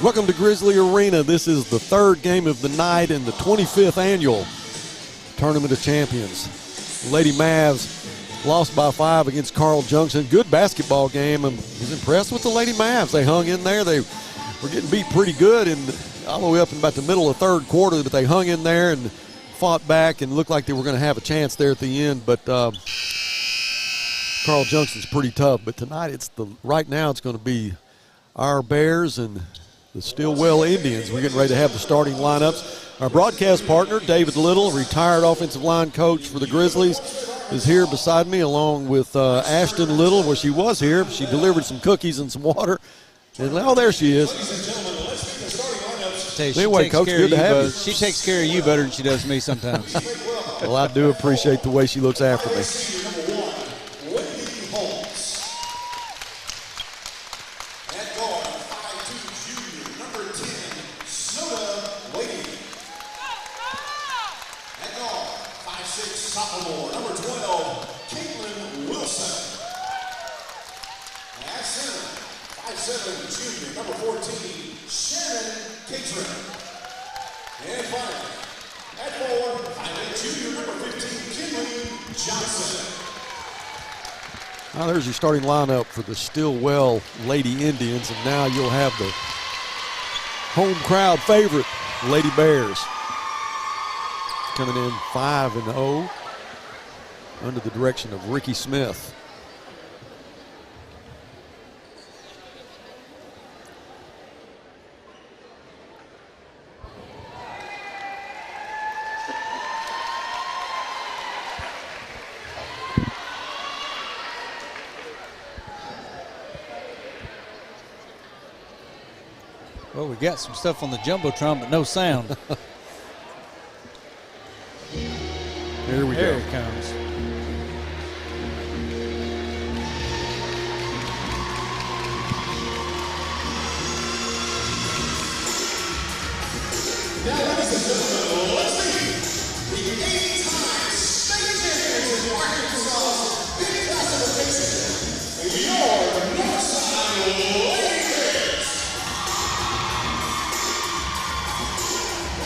Welcome to Grizzly Arena. This is the third game of the night in the 25th annual Tournament of Champions. The Lady Mavs lost by 5 against Carl Junction. Good basketball game. I was impressed with the Lady Mavs. They hung in there. They were getting beat pretty good all the way up in about the middle of the third quarter, but they hung in there and fought back and looked like they were going to have a chance there at the end. But Carl Junction's pretty tough. But tonight, right now it's going to be our Bears and the Stilwell Indians. We're getting ready to have the starting lineups. Our broadcast partner, David Little, retired offensive line coach for the Grizzlies, is here beside me along with Ashton Little. Well, she was here. She delivered some cookies and some water. And there she is. Anyway, Coach, good to have you. She takes care of you better than she does me sometimes. Well, I do appreciate the way she looks after me. Now there's your starting lineup for the Stilwell Lady Indians, and now you'll have the home crowd favorite, Lady Bears, coming in 5-0 under the direction of Ricky Smith. Well, we got some stuff on the Jumbotron, but no sound. Here we go. Here it comes. Now, ladies and gentlemen, let's see the 8-time state champions in Arkansas big classification, your Northside Lady Bears.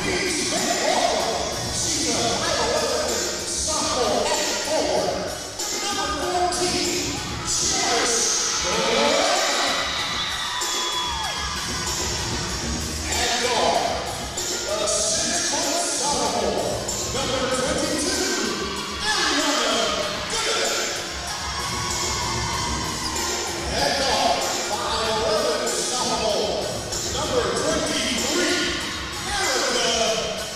Please make welcome. She's a 5'11" sophomore forward, number 14, Cherish. And guard, a 6-foot sophomore, number 22, Ariana Good. And guard, 5'11" sophomore, number 23, Erica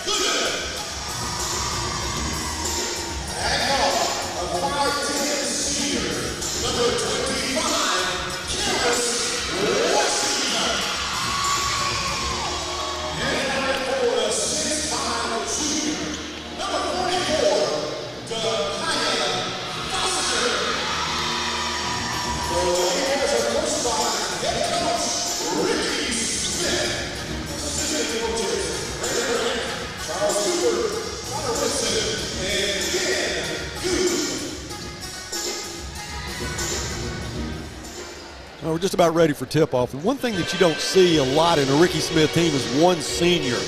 Good. And guard, a 5'10" senior, number 25, Karis Washington. And for the 6'5" junior, number 44, Dakaya Foster. For the Bears are coached by head coach Ricky Smith. Assistant coaches Brandon Rank, Charles Cooper, Connor Wilson, and Ben Good. Well, we're just about ready for tip-off. And one thing that you don't see a lot in a Ricky Smith team is one senior.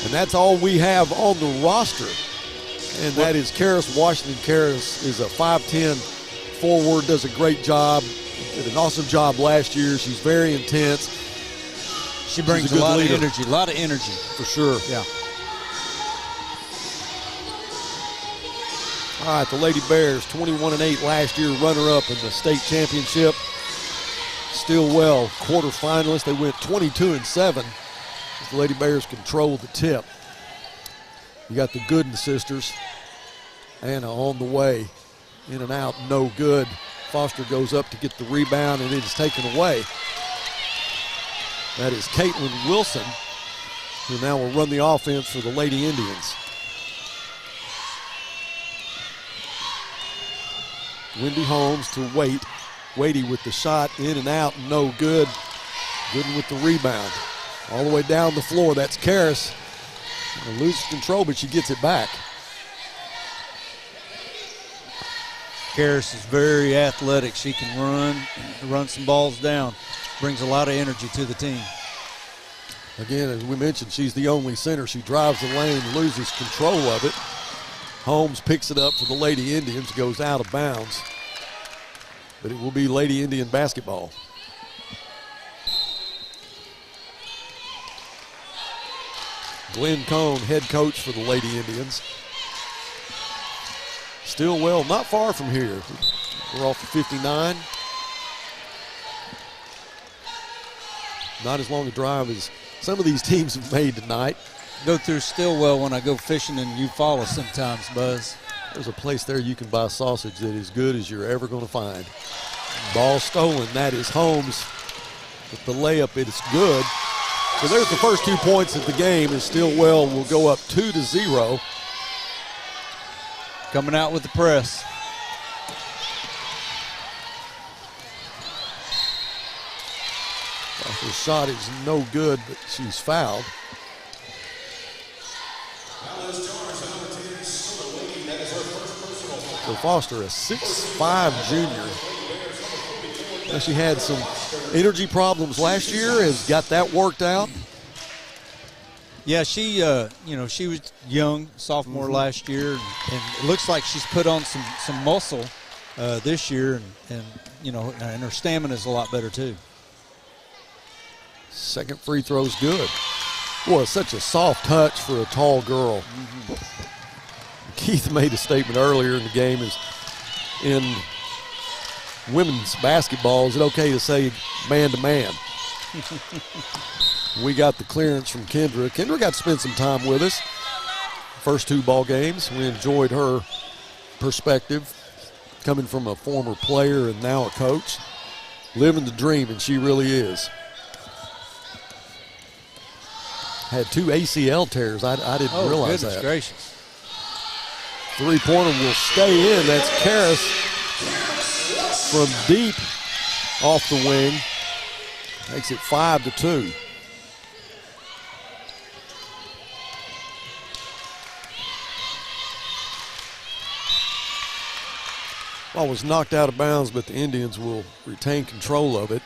And that's all we have on the roster. And that is Karis Washington. Karis is a 5'10" forward, does a great job, did an awesome job last year. She's very intense. She brings a good a lot leader. of energy, For sure. Yeah. All right, the Lady Bears, 21-8 last year, runner-up in the state championship. Stilwell, quarterfinalists. They went 22-7. The Lady Bears control the tip. You got the Gooden sisters. Anna on the way. In and out, no good. Foster goes up to get the rebound, and it is taken away. That is Caitlin Wilson, who now will run the offense for the Lady Indians. Wendy Holmes to Wait. Waity with the shot, in and out, no good. Gooden with the rebound. All the way down the floor, that's Karis. Loses control, but she gets it back. Karis is very athletic. She can run some balls down. Brings a lot of energy to the team. Again, as we mentioned, she's the only center. She drives the lane, loses control of it. Holmes picks it up for the Lady Indians, goes out of bounds. But it will be Lady Indian basketball. Glenn Cohn, head coach for the Lady Indians. Stilwell not far from here. We're off of 59. Not as long a drive as some of these teams have made tonight. Go through Stilwell when I go fishing in Eufaula sometimes, Buzz. There's a place there you can buy sausage that is good as you're ever going to find. Ball stolen. That is Holmes. With the layup, it is good. So there's the first 2 points of the game, and Stilwell will go up 2-0. Coming out with the press. Her shot is no good, but she's fouled. So Foster, a 6'5" junior. Now she had some energy problems last year, has got that worked out. Yeah, she she was young, sophomore last year, and it looks like she's put on some muscle this year, and her stamina is a lot better too. Second free throw's good. Boy, such a soft touch for a tall girl. Keith made a statement earlier in the game, is in women's basketball, is it okay to say man-to-man? We got the clearance from Kendra. Kendra got to spend some time with us. First 2 ball games. We enjoyed her perspective, coming from a former player and now a coach. Living the dream, and she really is. Had 2 ACL tears. I didn't realize that. Goodness gracious. Three-pointer will stay in. That's Karras from deep off the wing. Makes it 5-2. Ball was knocked out of bounds, but the Indians will retain control of it.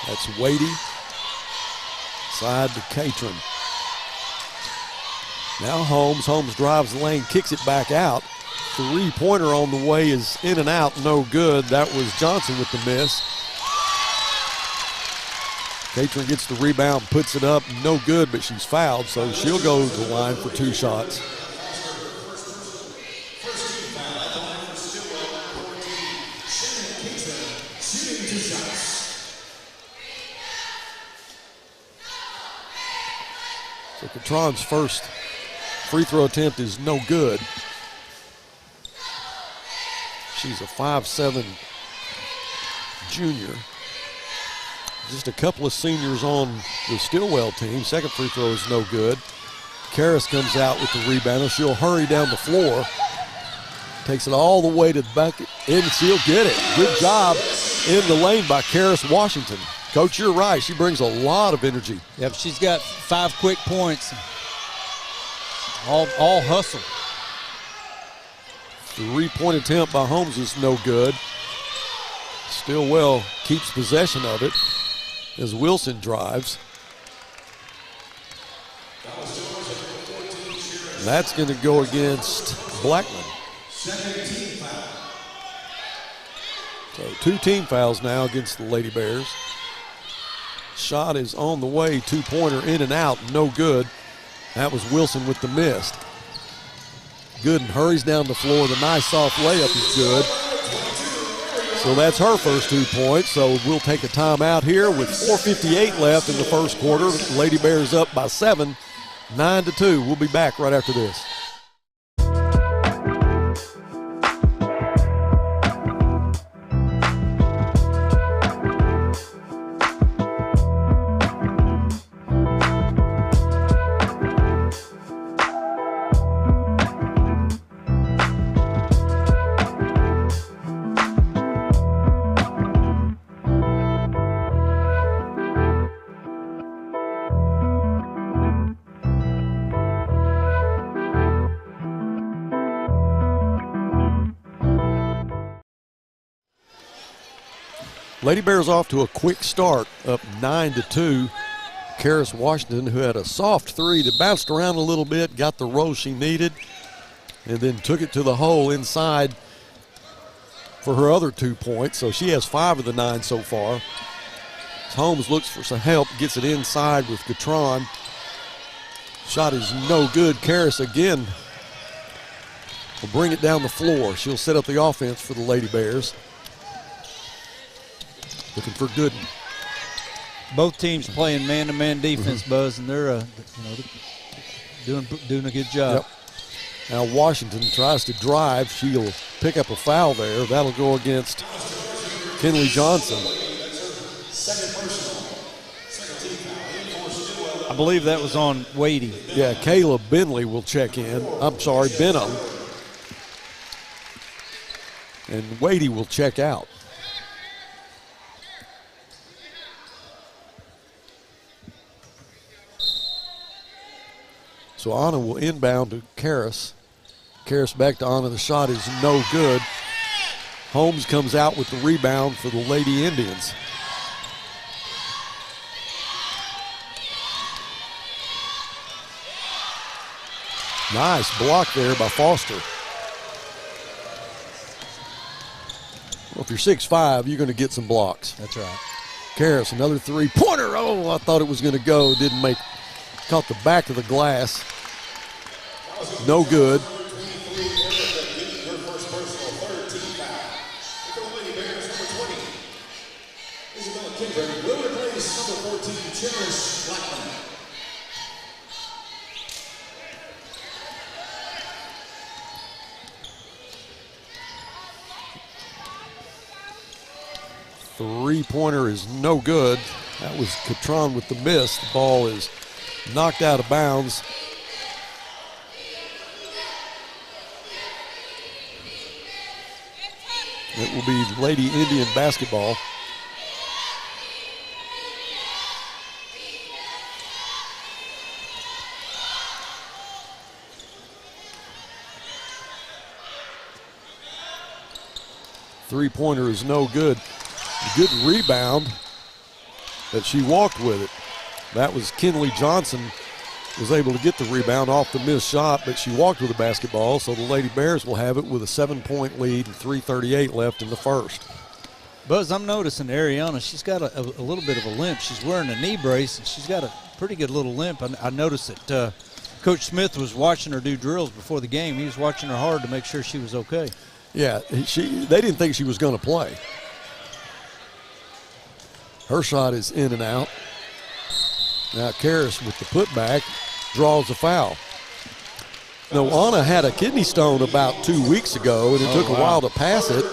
That's Wadey. Side to Catron. Now Holmes. Holmes drives the lane, kicks it back out. Three-pointer on the way is in and out, no good. That was Johnson with the miss. Catron gets the rebound, puts it up, no good, but she's fouled, so she'll go to the line for 2 shots. So Catron's first free throw attempt is no good. She's a 5'7" junior. Just a couple of seniors on the Stilwell team. Second free throw is no good. Karras comes out with the rebound. She'll hurry down the floor. Takes it all the way to the bucket, and she'll get it. Good job in the lane by Karras Washington. Coach, you're right. She brings a lot of energy. Yep, she's got 5 quick points. All hustle. Three-point attempt by Holmes is no good. Stilwell keeps possession of it as Wilson drives. And that's going to go against Blackman. So 2 team fouls now against the Lady Bears. Shot is on the way, 2-pointer in and out, no good. That was Wilson with the miss. Gooden hurries down the floor. The nice soft layup is good. So that's her first 2 points. So we'll take a timeout here with 4:58 left in the first quarter. Lady Bears up by 7, 9-2. We'll be back right after this. Lady Bears off to a quick start, up 9-2. Karis Washington, who had a soft three that bounced around a little bit, got the roll she needed, and then took it to the hole inside for her other 2 points. So she has 5 of the 9 so far. Holmes looks for some help, gets it inside with Gatron. Shot is no good. Karis again will bring it down the floor. She'll set up the offense for the Lady Bears. Looking for Gooden. Both teams playing man-to-man defense, Buzz, and they're doing a good job. Yep. Now Washington tries to drive. She'll pick up a foul there. That'll go against Kinley Johnson. I believe that was on Wadey. Yeah, Caleb Bentley will check in. I'm sorry, Benham. And Wadey will check out. So Anna will inbound to Karis. Karis back to Anna. The shot is no good. Holmes comes out with the rebound for the Lady Indians. Nice block there by Foster. Well, if you're 6'5", you're going to get some blocks. That's right. Karis, another three-pointer. Oh, I thought it was going to go. Didn't make. Caught the back of the glass. No good. Three-pointer is no good. That was Catron with the miss. The ball is knocked out of bounds. It will be Lady Indian basketball. Three-pointer is no good. Good rebound, but she walked with it. That was Kinley Johnson was able to get the rebound off the missed shot, but she walked with the basketball, so the Lady Bears will have it with a 7-point lead and 3:38 left in the first. Buzz, I'm noticing Ariana, she's got a little bit of a limp. She's wearing a knee brace, and she's got a pretty good little limp. I noticed that Coach Smith was watching her do drills before the game. He was watching her hard to make sure she was okay. Yeah, they didn't think she was going to play. Her shot is in and out. Now Karis with the putback draws a foul. Now Anna had a kidney stone about 2 weeks ago, and it took a while to pass it.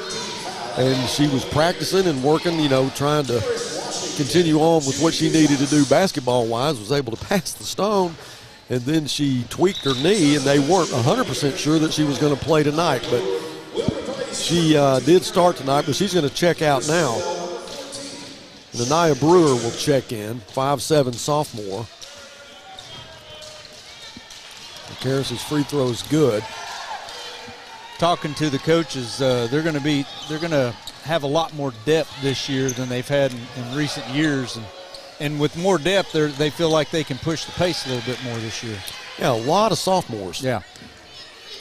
And she was practicing and working, trying to continue on with what she needed to do basketball-wise, was able to pass the stone. And then she tweaked her knee, and they weren't 100% sure that she was going to play tonight. But she did start tonight, but she's going to check out now. And Anaya Brewer will check in, 5'7" sophomore. Karis' free throw is good. Talking to the coaches, they're going to have a lot more depth this year than they've had in recent years, and with more depth, they feel like they can push the pace a little bit more this year. Yeah, a lot of sophomores. Yeah,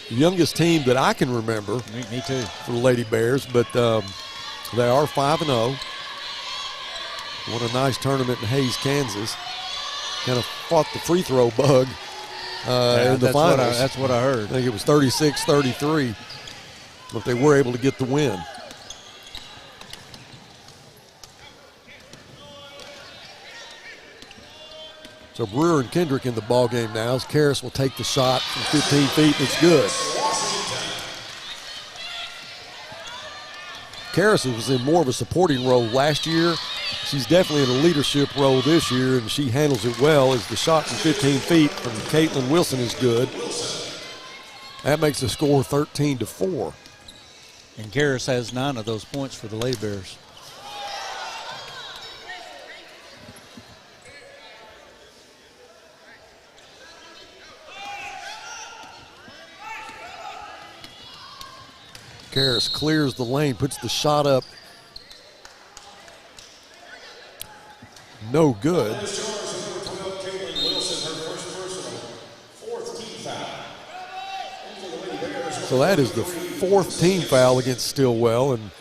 the youngest team that I can remember. Me too. For the Lady Bears, but they are 5-0. Won a nice tournament in Hays, Kansas. Kind of fought the free throw bug in the finals. That's what I heard. I think it was 36-33, but they were able to get the win. So Brewer and Kendrick in the ball game now. As Karis will take the shot from 15 feet, and it's good. Karis was in more of a supporting role last year. She's definitely in a leadership role this year, and she handles it well as the shot from 15 feet from Caitlin Wilson is good. That makes the score 13-4. And Karis has 9 of those points for the Lady Bears. Karis clears the lane, puts the shot up no good. So that is the 4th team foul against Stilwell, and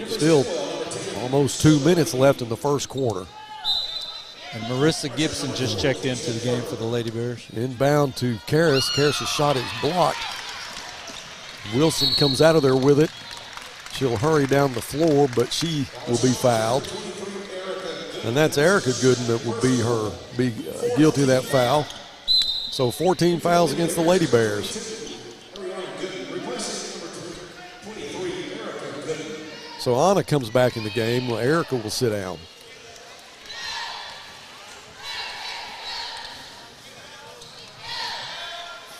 still almost 2 minutes left in the first quarter. And Marissa Gibson just checked into the game for the Lady Bears. Inbound to Karras. Karras' shot is blocked. Wilson comes out of there with it. She'll hurry down the floor, but she will be fouled. And that's Erica Gooden that will be guilty of that foul. So 14 fouls against the Lady Bears. So Anna comes back in the game. Well, Erica will sit down.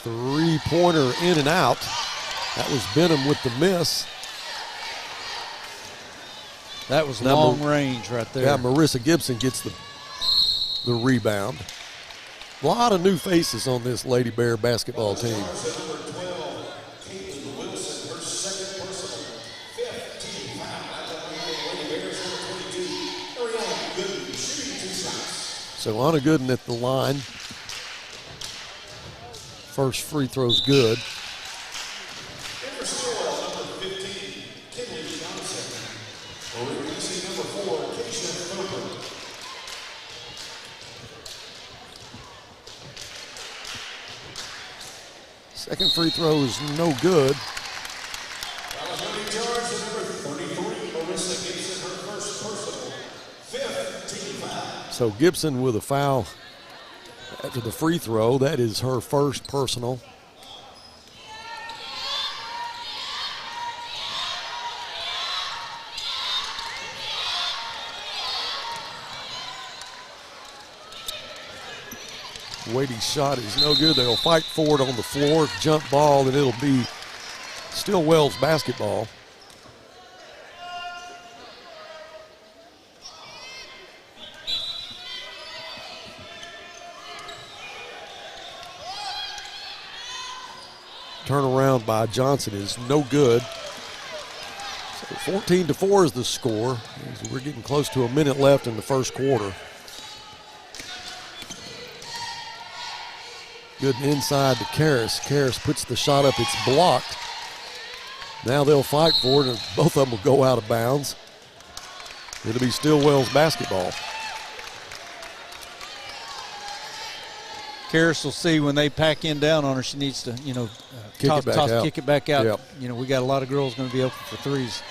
Three-pointer in and out. That was Benham with the miss. That was long range right there. Yeah, Marissa Gibson gets the rebound. A lot of new faces on this Lady Bear basketball team. So Anna Gooden at the line. First free throw's good. Second free throw is no good. So Gibson with a foul after the free throw. That is her first personal. Wade's shot is no good. They'll fight for it on the floor. Jump ball, and it'll be Stilwell's basketball. Turnaround by Johnson is no good. So 14-4 is the score. We're getting close to a minute left in the first quarter. Good inside to Karras. Karras puts the shot up. It's blocked. Now they'll fight for it, and both of them will go out of bounds. It'll be Stilwell's basketball. Karras will see when they pack in down on her, she needs to, kick it back out. Yep. We got a lot of girls going to be open for threes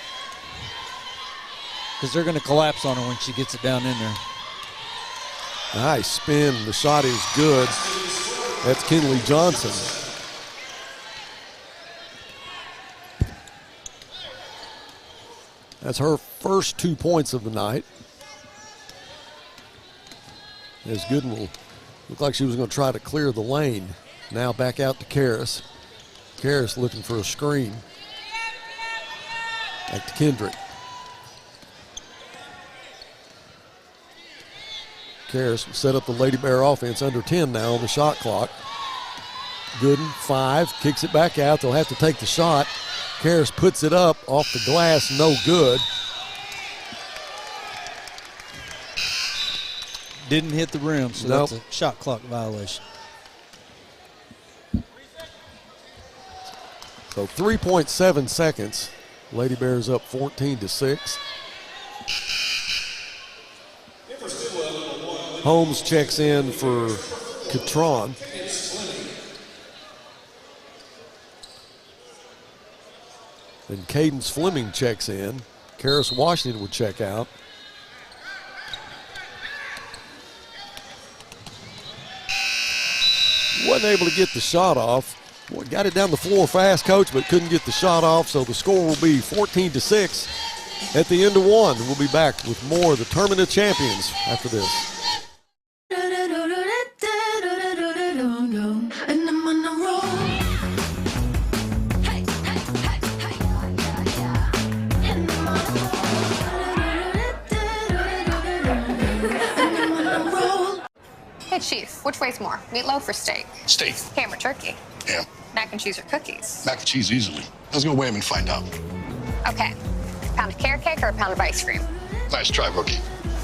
because they're going to collapse on her when she gets it down in there. Nice spin. The shot is good. That's Kinley Johnson. That's her first 2 points of the night. As Gooden will look like she was going to try to clear the lane. Now back out to Karras. Karras looking for a screen. Back to Kendrick. Karras set up the Lady Bear offense, under 10 now on the shot clock. Gooden, 5, kicks it back out. They'll have to take the shot. Karras puts it up off the glass, no good. Didn't hit the rim, so nope. That's a shot clock violation. So 3.7 seconds. Lady Bears up 14-6. Holmes checks in for Catron. And Cadence Fleming checks in. Karras Washington would check out. Wasn't able to get the shot off. Boy, got it down the floor fast, Coach, but couldn't get the shot off, so the score will be 14-6 at the end of one. We'll be back with more of the Tournament of Champions after this. Hey, Chief, which weighs more, meatloaf or steak? Steak. Ham or turkey? Ham. Mac and cheese or cookies? Mac and cheese easily. Let's go weigh them and find out. Okay. A pound of carrot cake or a pound of ice cream? Nice try, rookie.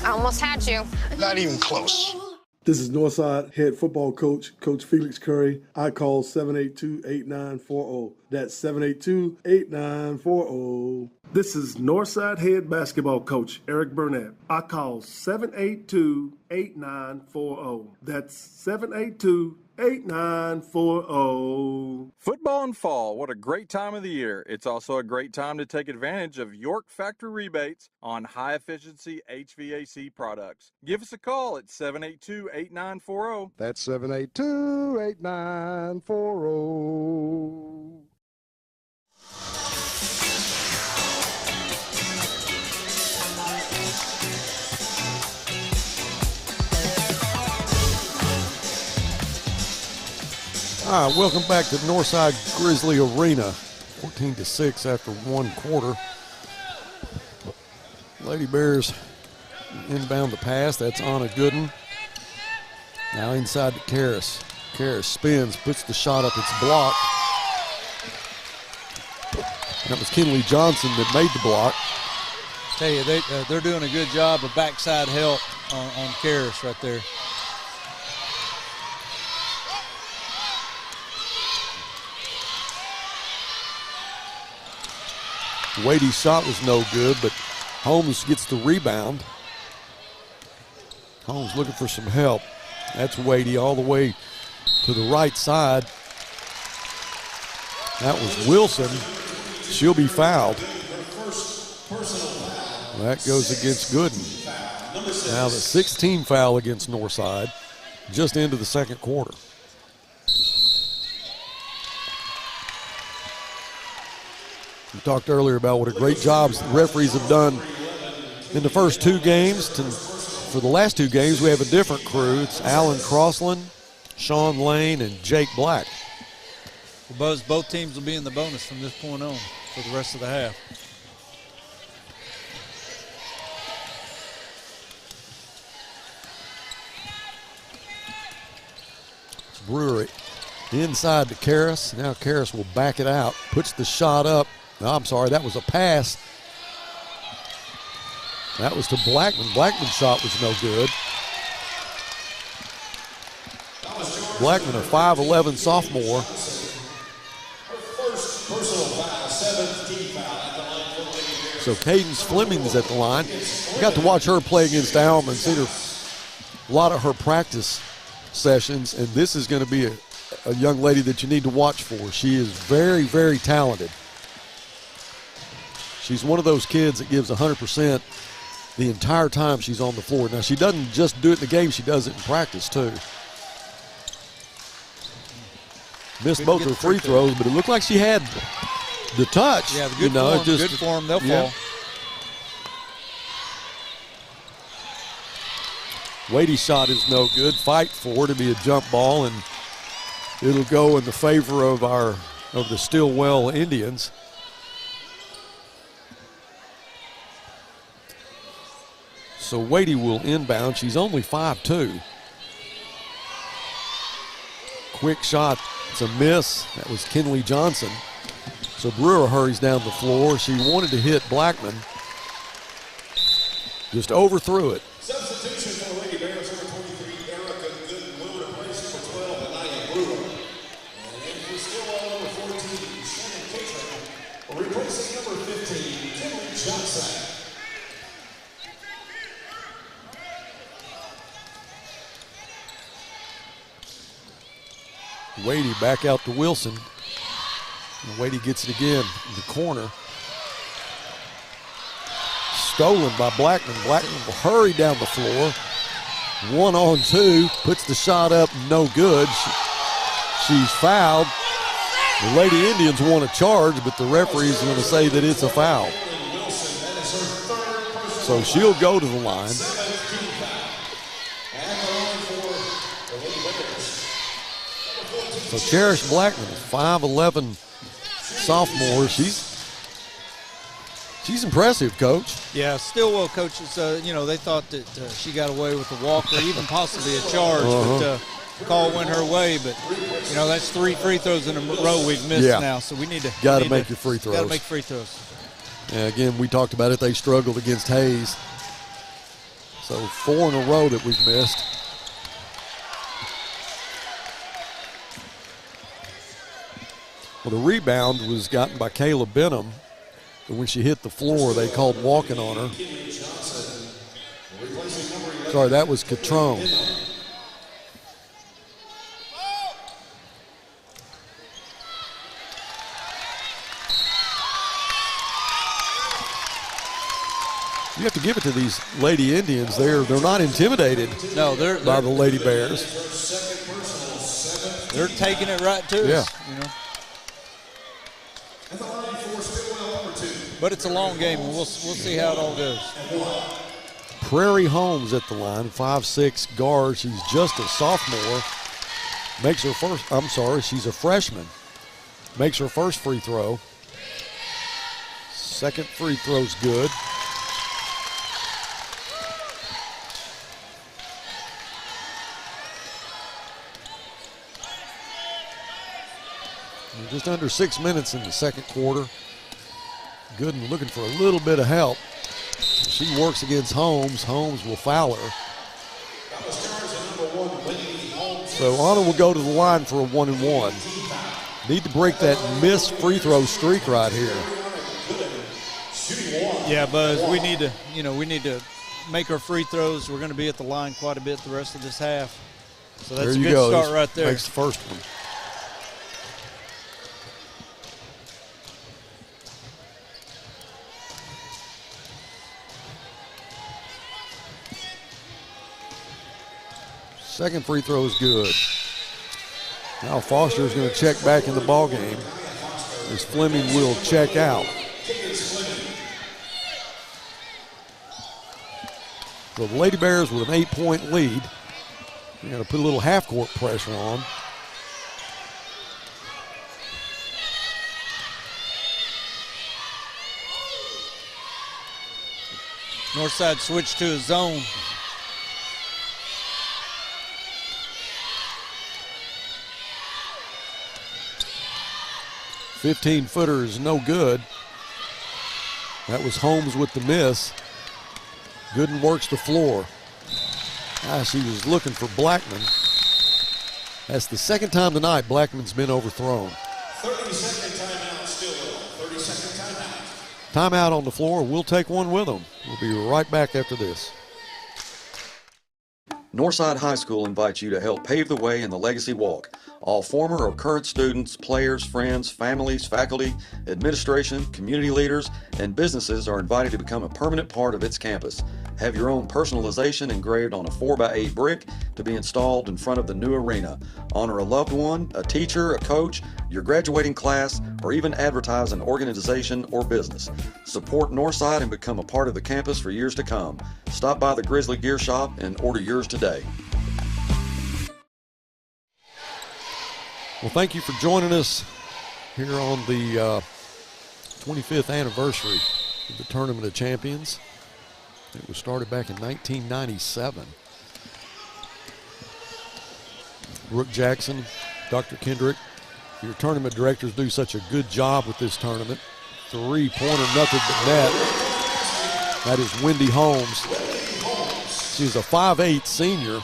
I almost had you. Not even close. This is Northside head football coach, Coach Felix Curry. I call 782-8940. That's 782-8940. This is Northside head basketball coach, Eric Burnett. I call 782-8940. That's 782-8940. Football in fall, what a great time of the year. It's also a great time to take advantage of York Factory rebates on high-efficiency HVAC products. Give us a call at 782-8940. That's 782-8940. All right, welcome back to Northside Grizzly Arena. 14-6 after one quarter. Lady Bears inbound the pass. That's Anna Gooden. Now inside to Karras. Karras spins, puts the shot up. It's blocked. That was Kinley Johnson that made the block. Tell you, they're doing a good job of backside help on Karras right there. Wade's shot was no good, but Holmes gets the rebound. Holmes looking for some help. That's Wade all the way to the right side. That was Wilson. She'll be fouled. That goes against Gooden. Now the 16th foul against Northside, just into the second quarter. We talked earlier about what a great job the referees have done in the first two games. For the last two games, we have a different crew. It's Alan Crossland, Sean Lane, and Jake Black. Well, Buzz, both teams will be in the bonus from this point on for the rest of the half. Brewer inside to Karras. Now Karras will back it out, puts the shot up. No, I'm sorry, that was a pass. That was to Blackman. Blackman's shot was no good. Blackman, a 5'11 sophomore. So Cadence Fleming's at the line. I got to watch her play against Alma and see a lot of her practice sessions, and this is going to be a young lady that you need to watch for. She is very, very talented. She's one of those kids that gives 100% the entire time she's on the floor. Now, she doesn't just do it in the game, she does it in practice too. Missed both her free throws, but it looked like she had the touch. Yeah, good form, good form, they'll fall. Wade's shot is no good. Fight for it to be a jump ball, and it'll go in the favor of the Stilwell Indians. So Wade will inbound. She's only 5'2". Quick shot. It's a miss. That was Kinley Johnson. So Brewer hurries down the floor. She wanted to hit Blackman. Just overthrew it. Substitution for the Lady Bears, number 23, Erica Gooden will replace number 12, Anaya Brewer. And for Stilwell, number 14, Shannon Catron, replacing number 15, Kinley Johnson. Wade back out to Wilson. And Wade gets it again in the corner. Stolen by Blackman. Blackman will hurry down the floor. 1-on-2, puts the shot up, no good. She's fouled. The Lady Indians want a charge, but the referee's going to say that it's a foul. So she'll go to the line. So Cherish Blackman, 5'11 sophomore. She's impressive, Coach. Yeah, Stilwell coaches, they thought that she got away with a walk or even possibly a charge, but call went her way. But, that's 3 free throws in a row we've missed now, so we need to – Got to make your free throws. Got to make free throws. Yeah, again, we talked about it. They struggled against Hayes. So 4 in a row that we've missed. Well, the rebound was gotten by Kayla Benham, but when she hit the floor, they called walking on her. Sorry, that was Catrone. You have to give it to these Lady Indians. They're not intimidated. No, they're by the Lady Bears. They're taking it right to Yeah. us, you know. But it's a long game, and we'll see how it all goes. Prairie Holmes at the line, 5'6" guard. She's just a sophomore. Makes her first, I'm sorry, she's a freshman. Makes her first free throw. Second free throw's good. We're just under 6 minutes in the second quarter. Gooden looking for a little bit of help. She works against Holmes. Holmes will foul her. So Anna will go to the line for a 1-and-1. Need to break that missed free throw streak right here. Yeah, Buzz, we need to make our free throws. We're going to be at the line quite a bit the rest of this half. So that's There a you good go. start This right there. makes the first one. Second free throw is good. Now Foster is going to check back in the ball game as Fleming will check out. So the Lady Bears with an 8-point lead. You're going to put a little half-court pressure on. Northside switched to a zone. $15-footer is no good. That was Holmes with the miss. Gooden works the floor. She was looking for Blackman. That's the second time tonight Blackman's been overthrown. 30-second timeout, Stilwell. 30-second timeout. Timeout on the floor. We'll take one with them. We'll be right back after this. Northside High School invites you to help pave the way in the Legacy Walk. All former or current students, players, friends, families, faculty, administration, community leaders, and businesses are invited to become a permanent part of its campus. Have your own personalization engraved on a 4x8 brick to be installed in front of the new arena. Honor a loved one, a teacher, a coach, your graduating class, or even advertise an organization or business. Support Northside and become a part of the campus for years to come. Stop by the Grizzly Gear Shop and order yours today. Well, thank you for joining us here on the 25th anniversary of the Tournament of Champions. It was started back in 1997. Brooke Jackson, Dr. Kendrick, your tournament directors do such a good job with this tournament. Three-pointer, nothing but net. That is Wendy Holmes. She's a 5'8" senior.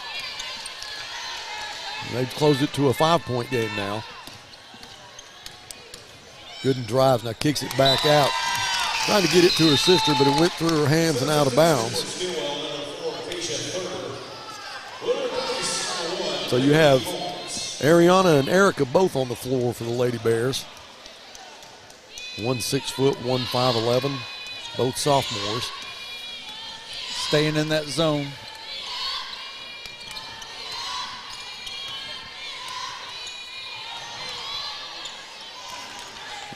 They've closed it to a 5-point game now. Gooden drives, now kicks it back out. Trying to get it to her sister, but it went through her hands and out of bounds. So you have Ariana and Erica both on the floor for the Lady Bears. One 6 foot, one 5'11", both sophomores. Staying in that zone.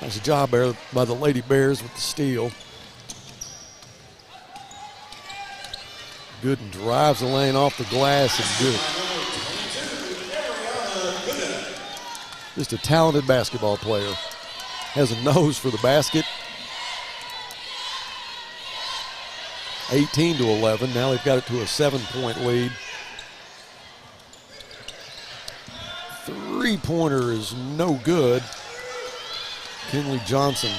Nice job there by the Lady Bears with the steal. Gooden drives the lane off the glass and good. Just a talented basketball player. Has a nose for the basket. 18-11. Now they've got it to a 7-point lead. Three-pointer is no good. Kinley Johnson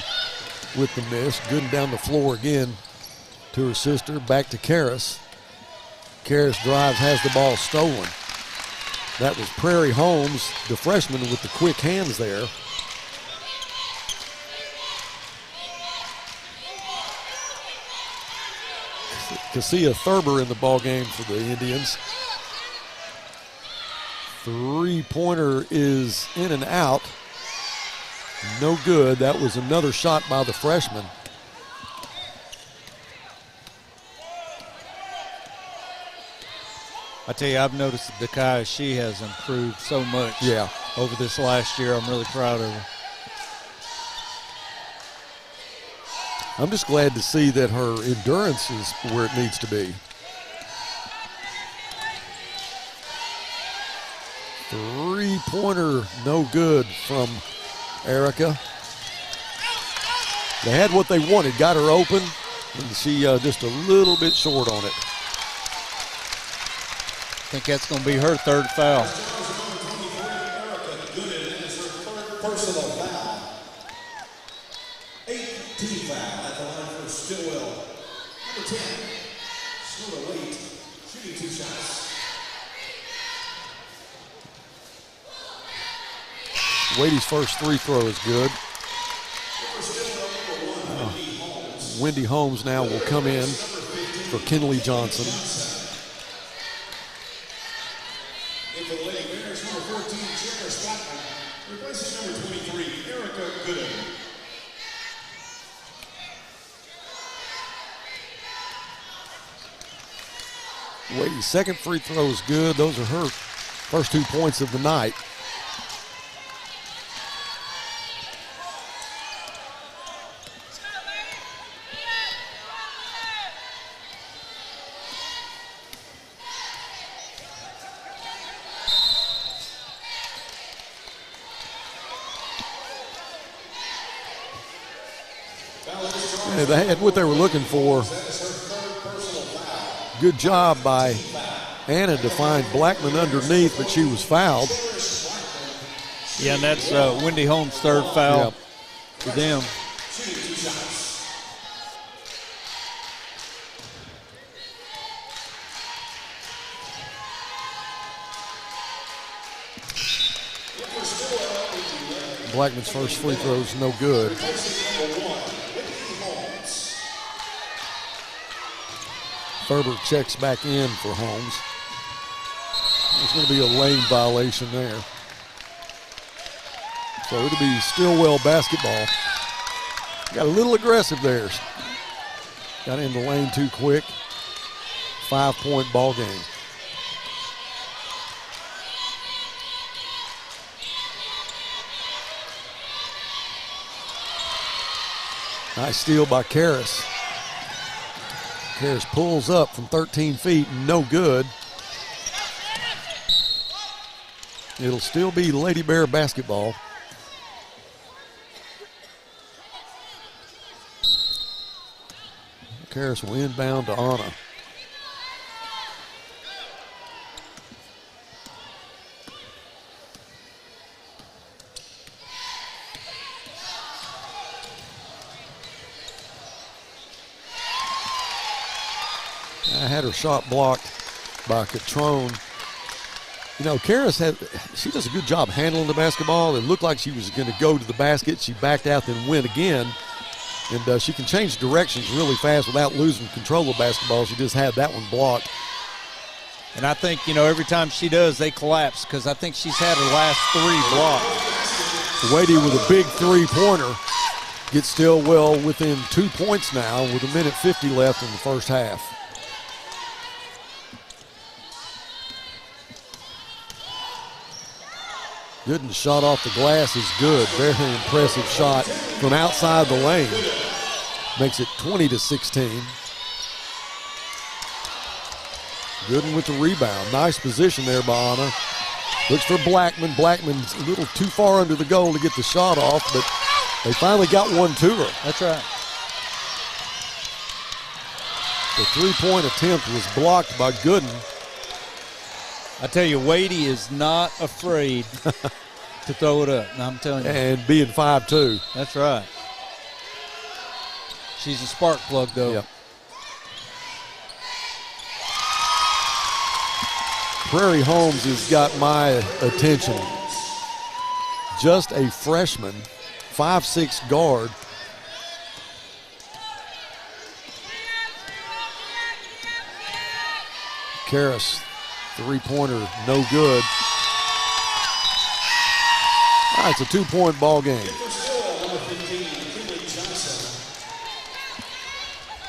with the miss. Gooden down the floor again to her sister. Back to Karras. Karras drives, has the ball stolen. That was Prairie Holmes, the freshman, with the quick hands there. Cassia Thurber in the ball game for the Indians. Three-pointer is in and out. No good. That was another shot by the freshman. I tell you, I've noticed that Dakai, she has improved so much over this last year. I'm really proud of her. I'm just glad to see that her endurance is where it needs to be. Three-pointer, no good from Erica. They had what they wanted, got her open, and she just a little bit short on it. I think that's going to be her third foul. Personal foul. 18th foul at the line for Stilwell. Number 10, Stilwell late, shooting 2 shots. Wade's first free throw is good. Wendy Holmes now will come in for Kinley Johnson. And for the Lady Bears, number 14, Jennifer Stockman, replacing number 23, Erica Gooden. Wade's second free throw is good. Those are her first 2 points of the night. Yeah, they had what they were looking for. Good job by Anna to find Blackman underneath, but she was fouled. Yeah, and that's Wendy Holmes' third foul for them. Blackman's first free throw is no good. Thurber checks back in for Holmes. There's going to be a lane violation there. So it'll be Stilwell basketball. Got a little aggressive there. Got in the lane too quick. 5-point ball game. Nice steal by Karras. Karras pulls up from 13 feet, no good. It'll still be Lady Bear basketball. Karras will inbound to Anna. I had her shot blocked by Catrone. You know, Karras she does a good job handling the basketball. It looked like she was going to go to the basket. She backed out, then went again. And she can change directions really fast without losing control of basketball. She just had that one blocked. And I think, you know, every time she does, they collapse because I think she's had her last 3 blocked. Wadey with a big three-pointer gets Stilwell within 2 points now with 1:50 left in the first half. Gooden's shot off the glass is good. Very impressive shot from outside the lane. Makes it 20-16. Gooden with the rebound. Nice position there by Anna. Looks for Blackman. Blackman's a little too far under the goal to get the shot off, but they finally got one to her. That's right. The three-point attempt was blocked by Gooden. I tell you, Wadey is not afraid to throw it up. No, I'm telling you. And being 5'2". That's right. She's a spark plug, though. Yep. Prairie Holmes has got my attention. Just a freshman, 5'6" guard. Karras, three-pointer, no good. All right, it's a two-point ball game.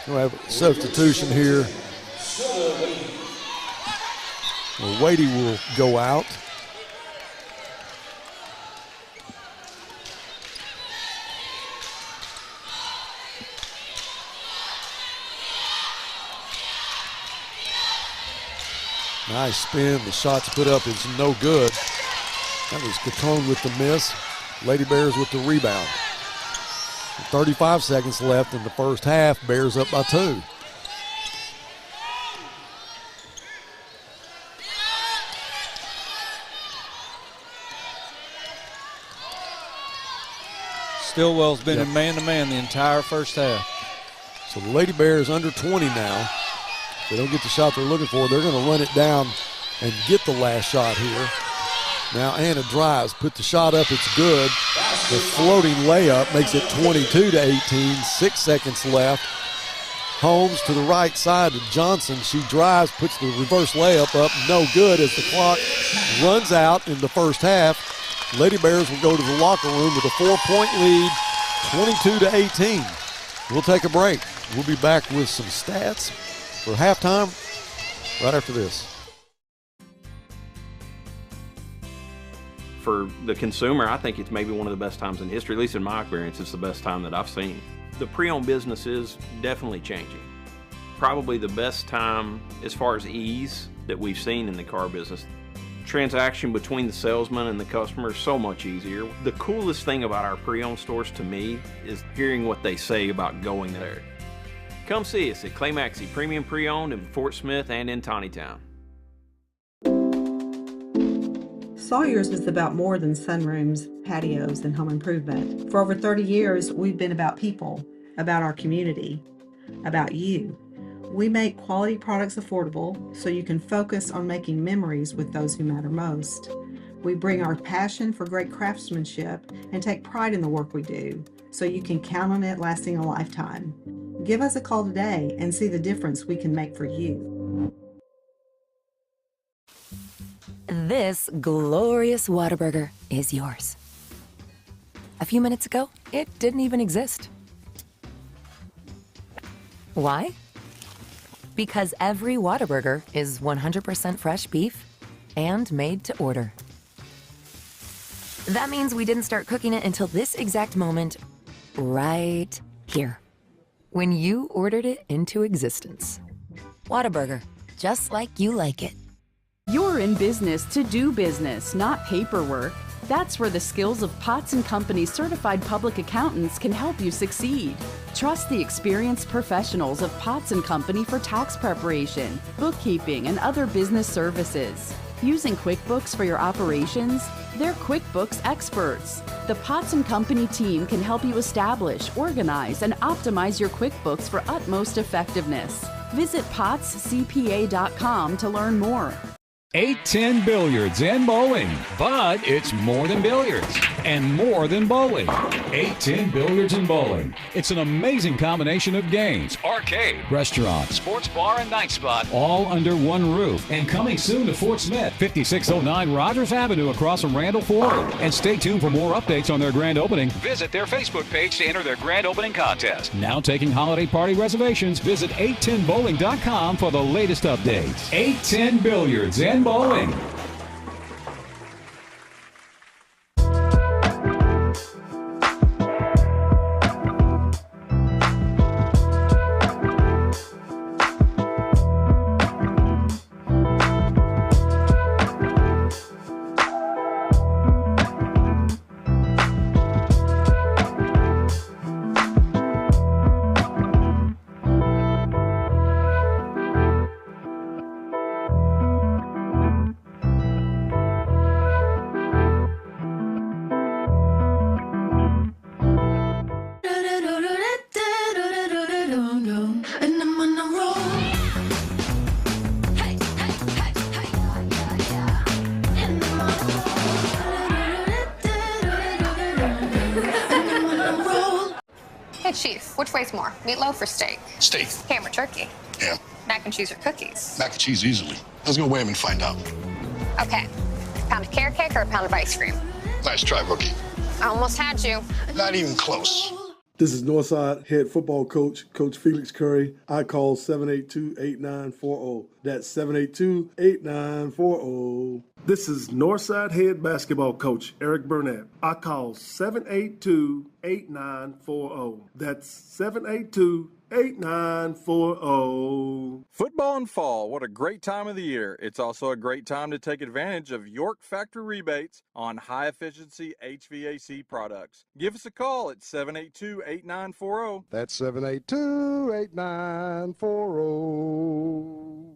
We'll have a substitution here. Well, Wadey will go out. Nice spin. The shot's put up is no good. That was Catone with the miss. Lady Bears with the rebound. 35 seconds left in the first half. Bears up by 2. Stilwell's been in man-to-man the entire first half. So the Lady Bears under 20 now. If they don't get the shot they're looking for, they're going to run it down and get the last shot here. Now Anna drives, put the shot up, it's good. The floating layup makes it 22-18, 6 seconds left. Holmes to the right side to Johnson. She drives, puts the reverse layup up, no good as the clock runs out in the first half. Lady Bears will go to the locker room with a 4-point lead, 22-18. We'll take a break. We'll be back with some stats for halftime right after this. For the consumer, I think it's maybe one of the best times in history, at least in my experience, it's the best time that I've seen. The pre-owned business is definitely changing. Probably the best time as far as ease that we've seen in the car business. Transaction between the salesman and the customer is so much easier. The coolest thing about our pre-owned stores to me is hearing what they say about going there. Come see us at Clay Maxey Premium Pre-Owned in Fort Smith and in Tawnytown. Sawyer's is about more than sunrooms, patios, and home improvement. For over 30 years, we've been about people, about our community, about you. We make quality products affordable so you can focus on making memories with those who matter most. We bring our passion for great craftsmanship and take pride in the work we do so you can count on it lasting a lifetime. Give us a call today and see the difference we can make for you. This glorious Whataburger is yours. A few minutes ago, it didn't even exist. Why? Because every Whataburger is 100% fresh beef and made to order. That means we didn't start cooking it until this exact moment, right here, when you ordered it into existence. Whataburger, just like you like it. You're in business to do business, not paperwork. That's where the skills of Potts & Company certified public accountants can help you succeed. Trust the experienced professionals of Potts & Company for tax preparation, bookkeeping, and other business services. Using QuickBooks for your operations? They're QuickBooks experts. The Potts & Company team can help you establish, organize, and optimize your QuickBooks for utmost effectiveness. Visit pottscpa.com to learn more. 810 Billiards and Bowling, but it's more than billiards and more than bowling. 810 Billiards and Bowling. It's an amazing combination of games, arcade, restaurant, sports bar, and night spot, all under one roof. And coming soon to Fort Smith, 5609 Rogers Avenue across from Randall Ford. And stay tuned for more updates on their grand opening. Visit their Facebook page to enter their grand opening contest. Now taking holiday party reservations, visit 810bowling.com for the latest updates. 810 Billiards and Bowling. which weighs more, meatloaf or steak? Steak. Ham or turkey? Yeah. Mac and cheese or cookies? Mac and cheese easily. Let's go weigh him and find out. Okay. A pound of carrot cake or a pound of ice cream? Nice try, rookie. I almost had you. Not even close. This is Northside head football coach, Coach Felix Curry. I call 782-8940. That's 782-8940. This is Northside head basketball coach, Eric Burnett. I call 782-8940. That's 782-8940. Football and fall, what a great time of the year. It's also a great time to take advantage of York Factory rebates on high-efficiency HVAC products. Give us a call at 782-8940. That's 782-8940.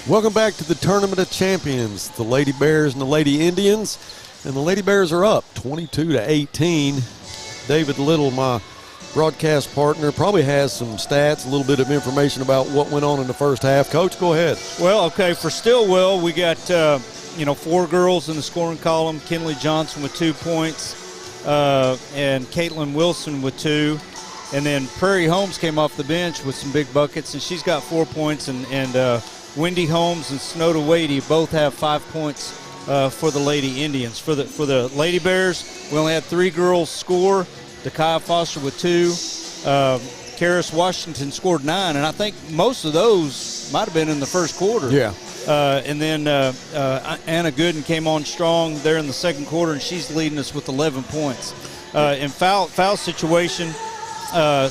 Welcome back to the Tournament of Champions, the Lady Bears and the Lady Indians. And the Lady Bears are up 22-18. David Little, my broadcast partner, probably has some stats, a little bit of information about what went on in the first half. Coach, go ahead. Well, okay, for Stilwell, we got, 4 girls in the scoring column. Kinley Johnson with 2 points and Caitlin Wilson with 2. And then Prairie Holmes came off the bench with some big buckets, and she's got 4 points. And Wendy Holmes and Snowda Wadey both have 5 points for the Lady Indians. For the Lady Bears, we only had 3 girls score. Dakaya Foster with 2. Karis Washington scored 9, and I think most of those might have been in the first quarter. Yeah. And then Anna Gooden came on strong there in the second quarter, and she's leading us with 11 points. In foul situation,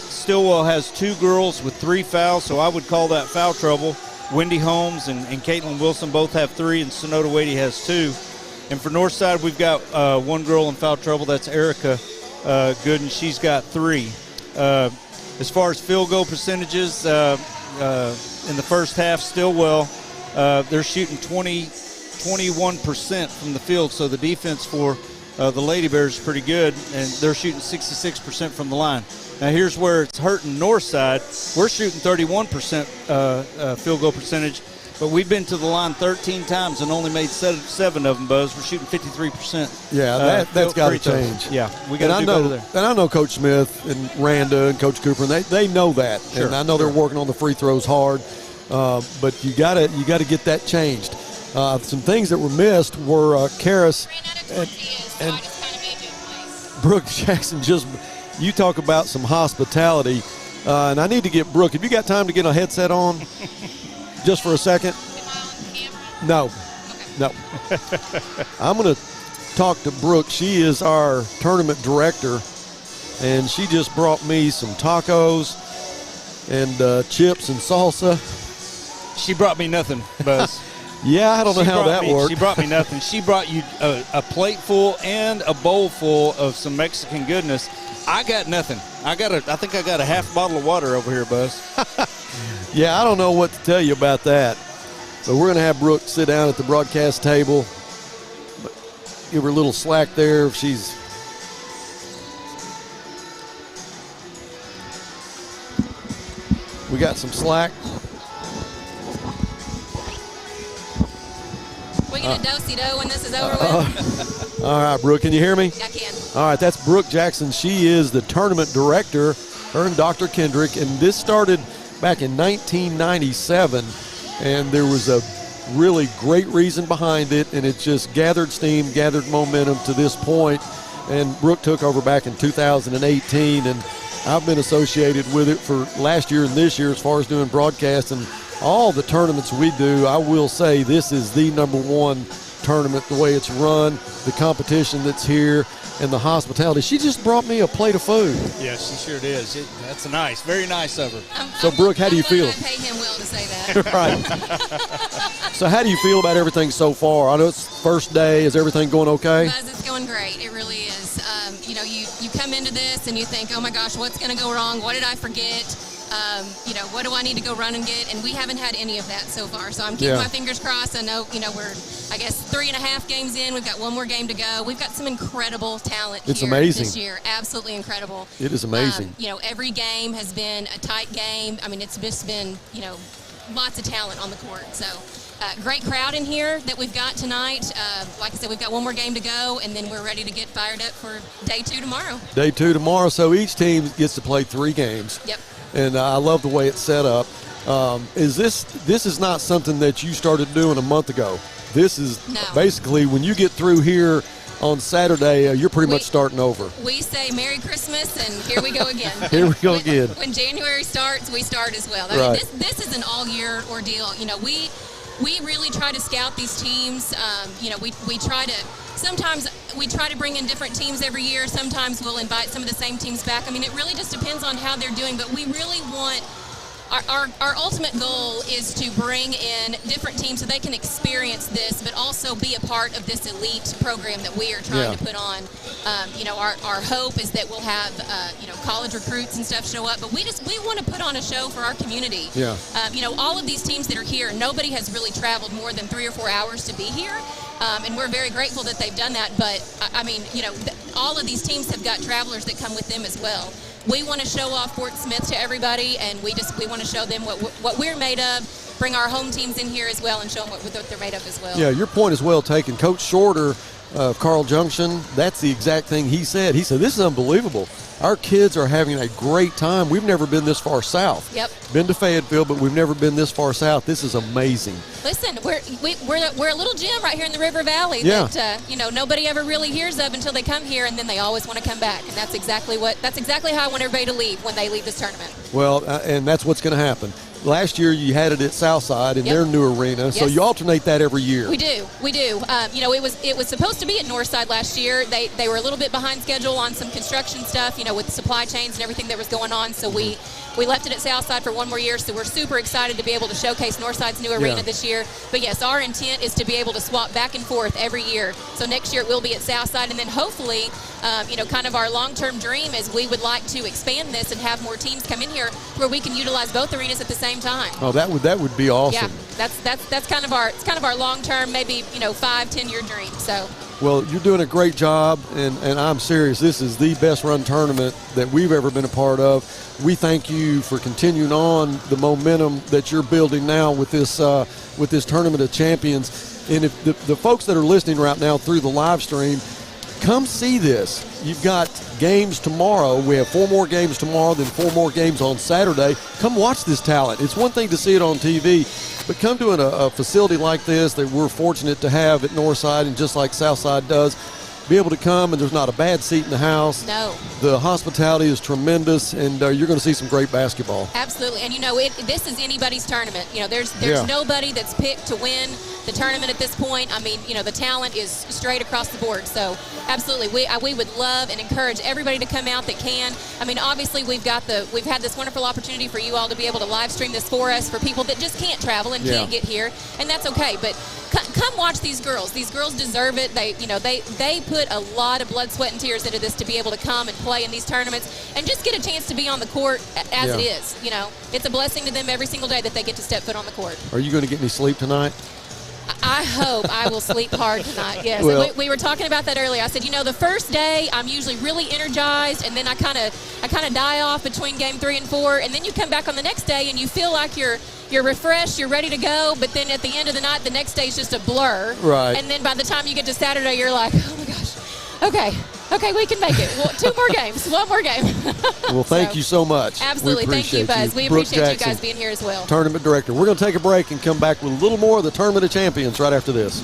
Stilwell has 2 girls with 3 fouls, so I would call that foul trouble. Wendy Holmes and Caitlin Wilson both have 3, and Sonoda Wadey has 2. And for Northside, we've got 1 girl in foul trouble. That's Erica Gooden. She's got 3. As far as field goal percentages, in the first half, Stilwell, they're shooting 21% from the field, so the defense for the Lady Bears is pretty good, and they're shooting 66% from the line. Now, here's where it's hurting Northside. We're shooting 31% field goal percentage, but we've been to the line 13 times and only made 7 of them, Buzz. We're shooting 53%. Yeah, that's got to change. Yeah, we got to do better there. And I know Coach Smith and Randa and Coach Cooper, and they know that. Sure, and I know they're working on the free throws hard, but you got to get that changed. Some things that were missed were Karis and Brooke Jackson. You talk about some hospitality, and I need to get Brooke. Have you got time to get a headset on just for a second? No. I'm going to talk to Brooke. She is our tournament director, and she just brought me some tacos and chips and salsa. She brought me nothing, Buzz. Yeah, I don't know how that worked. She brought me nothing. She brought you a plate full and a bowl full of some Mexican goodness. I got nothing. I think I got a half bottle of water over here, Buzz. Yeah, I don't know what to tell you about that. But we're going to have Brooke sit down at the broadcast table. Give her a little slack there if she's. We got some slack. We get a do-si-do when this is over with. All right, Brooke, can you hear me? I can. All right, that's Brooke Jackson. She is the tournament director, her and Dr. Kendrick, and this started back in 1997, and there was a really great reason behind it, and it just gathered steam, gathered momentum to this point, and Brooke took over back in 2018, and I've been associated with it for last year and this year as far as doing broadcasts, and all the tournaments we do, I will say this is the #1 tournament, the way it's run, the competition that's here, and the hospitality. She just brought me a plate of food. Yeah, she sure did. That's nice. Very nice of her. So, Brooke, how do you feel? I pay him well to say that. Right. So how do you feel about everything so far? I know it's first day. Is everything going okay? Buzz, it's going great. It really is. You come into this and you think, oh, my gosh, what's going to go wrong? What did I forget? What do I need to go run and get? And we haven't had any of that so far. So I'm keeping my fingers crossed. I know, we're, 3.5 games in. We've got one more game to go. We've got some incredible talent It's here amazing. this year. Absolutely incredible. It is amazing. Every game has been a tight game. I mean, it's just been, lots of talent on the court. So great crowd in here that we've got tonight. Like I said, we've got one more game to go, and then we're ready to get fired up for day 2 tomorrow. Day 2 tomorrow. So each team gets to play 3 games. Yep. And I love the way it's set up. This is not something that you started doing a month ago. This is basically when you get through here on Saturday, you're pretty much starting over. We say Merry Christmas, and here we go again. Here we go again. When January starts, we start as well. Right. This is an all-year ordeal. We really try to scout these teams. We try to. Sometimes we try to bring in different teams every year. Sometimes we'll invite some of the same teams back. I mean, it really just depends on how they're doing. But we really want our ultimate goal is to bring in different teams so they can experience this, but also be a part of this elite program that we are trying to put on. Our hope is that we'll have college recruits and stuff show up, but we want to put on a show for our community. Yeah. All of these teams that are here, nobody has really traveled more than 3 or 4 hours to be here. And we're very grateful that they've done that. But, all of these teams have got travelers that come with them as well. We want to show off Fort Smith to everybody, and we want to show them what we're made of, bring our home teams in here as well, and show them what they're made of as well. Yeah, your point is well taken. Coach Shorter of Carl Junction, that's the exact thing he said. He said, this is unbelievable. Our kids are having a great time. We've never been this far south. Yep. Been to Fayetteville, but we've never been this far south. This is amazing. Listen, we're a little gym right here in the River Valley that nobody ever really hears of until they come here, and then they always want to come back. And that's exactly how I want everybody to leave when they leave this tournament. Well, and that's what's going to happen. Last year you had it at Southside in their new arena, so you alternate that every year. We do. It was supposed to be at Northside last year. They were a little bit behind schedule on some construction stuff, with supply chains and everything that was going on. So we left it at Southside for one more year. So we're super excited to be able to showcase Northside's new arena this year. But yes, our intent is to be able to swap back and forth every year. So next year it will be at Southside, and then hopefully, kind of our long-term dream is we would like to expand this and have more teams come in here where we can utilize both arenas at the same time. Oh, that would be awesome. Yeah, that's kind of our long-term, maybe 5-10 year dream. So. Well, you're doing a great job, and I'm serious. This is the best run tournament that we've ever been a part of. We thank you for continuing on the momentum that you're building now with this Tournament of Champions. And if the folks that are listening right now through the live stream, come see this. You've got games tomorrow. We have 4 more games tomorrow, then 4 more games on Saturday. Come watch this talent. It's one thing to see it on TV, but come to a facility like this that we're fortunate to have at Northside, and just like Southside does, be able to come, and there's not a bad seat in the house. No. The hospitality is tremendous, and you're going to see some great basketball. Absolutely. And, this is anybody's tournament. There's nobody that's picked to win the tournament at this point. I mean, the talent is straight across the board. So, absolutely, we would love and encourage everybody to come out that can. I mean, obviously, we've had this wonderful opportunity for you all to be able to live stream this for us, for people that just can't travel and can't get here, and that's okay. But come watch these girls. These girls deserve it. They put a lot of blood, sweat, and tears into this to be able to come and play in these tournaments and just get a chance to be on the court as it is. It's a blessing to them every single day that they get to step foot on the court. Are you going to get any sleep tonight? I hope I will sleep hard tonight, yes. Well, we were talking about that earlier. I said, the first day I'm usually really energized, and then I kind of die off between game 3 and 4, and then you come back on the next day and you feel like you're refreshed, you're ready to go, but then at the end of the night, the next day is just a blur. Right. And then by the time you get to Saturday, you're like, oh my gosh, okay, we can make it. Well, 2 more games, 1 more game. Well, thank you so much. Absolutely. Thank you, Buzz. We appreciate you guys being here as well. Tournament Director. We're going to take a break and come back with a little more of the Tournament of Champions right after this.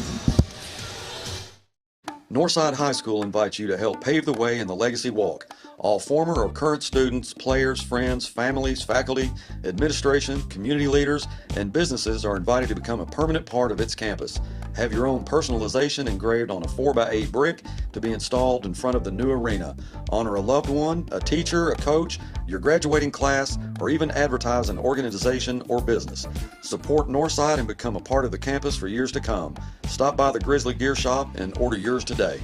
Northside High School invites you to help pave the way in the Legacy Walk. All former or current students, players, friends, families, faculty, administration, community leaders, and businesses are invited to become a permanent part of its campus. Have your own personalization engraved on a 4x8 brick to be installed in front of the new arena. Honor a loved one, a teacher, a coach, your graduating class, or even advertise an organization or business. Support Northside and become a part of the campus for years to come. Stop by the Grizzly Gear Shop and order yours today.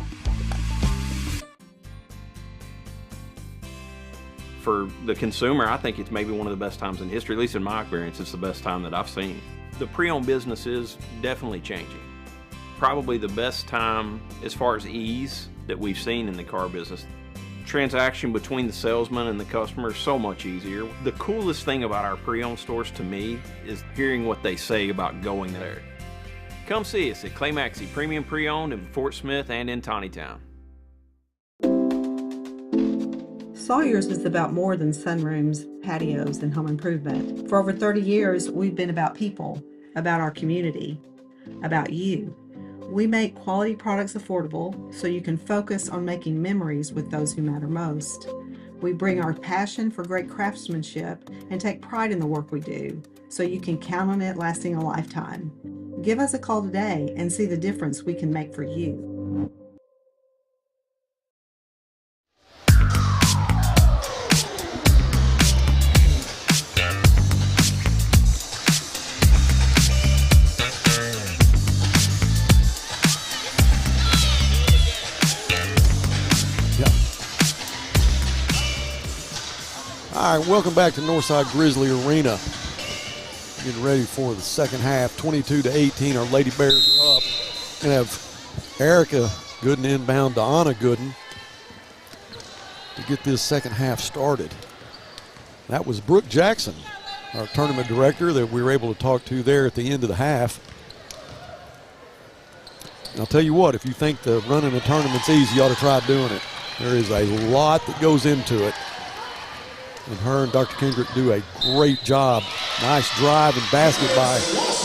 For the consumer, I think it's maybe one of the best times in history, at least in my experience. It's the best time that I've seen. The pre-owned business is definitely changing. Probably the best time as far as ease that we've seen in the car business. Transaction between the salesman and the customer is so much easier. The coolest thing about our pre-owned stores to me is hearing what they say about going there. Come see us at Clay Maxey Premium Pre-Owned in Fort Smith and in Tawnytown. Sawyer's is about more than sunrooms, patios, and home improvement. For over 30 years, we've been about people, about our community, about you. We make quality products affordable so you can focus on making memories with those who matter most. We bring our passion for great craftsmanship and take pride in the work we do so you can count on it lasting a lifetime. Give us a call today and see the difference we can make for you. All right, welcome back to Northside Grizzly Arena. Getting ready for the second half, 22-18. Our Lady Bears are up. And have Erica Gooden inbound to Anna Gooden to get this second half started. That was Brooke Jackson, our tournament director, that we were able to talk to there at the end of the half. And I'll tell you what, if you think the running a tournament's easy, you ought to try doing it. There is a lot that goes into it. And her and Dr. Kendrick do a great job. Nice drive and basket by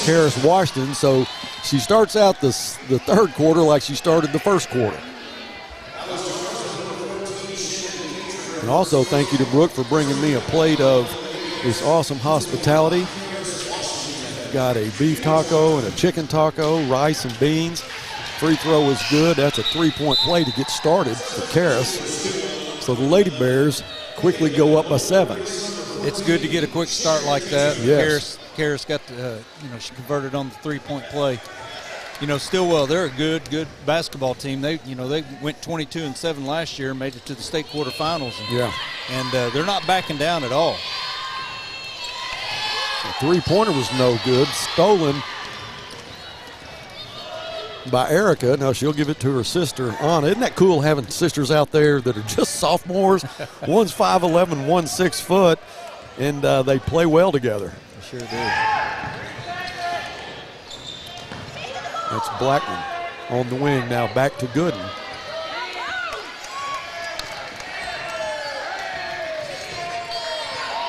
Karis Washington. So she starts out the third quarter like she started the first quarter. And also thank you to Brooke for bringing me a plate of this awesome hospitality. Got a beef taco and a chicken taco, rice and beans. Free throw is good. That's a three-point play to get started for Karis. So the Lady Bears quickly go up by 7. It's good to get a quick start like that. Yes. Karis got she converted on the three-point play. Stilwell, they're a good basketball team. They went 22-7 last year, made it to the state quarterfinals. And they're not backing down at all. The three-pointer was no good. Stolen by Erica. Now she'll give it to her sister, Anna. Isn't that cool having sisters out there that are just sophomores? One's 5'11", one's 6 foot, and they play well together. They sure do. That's Blackman on the wing now, back to Gooden.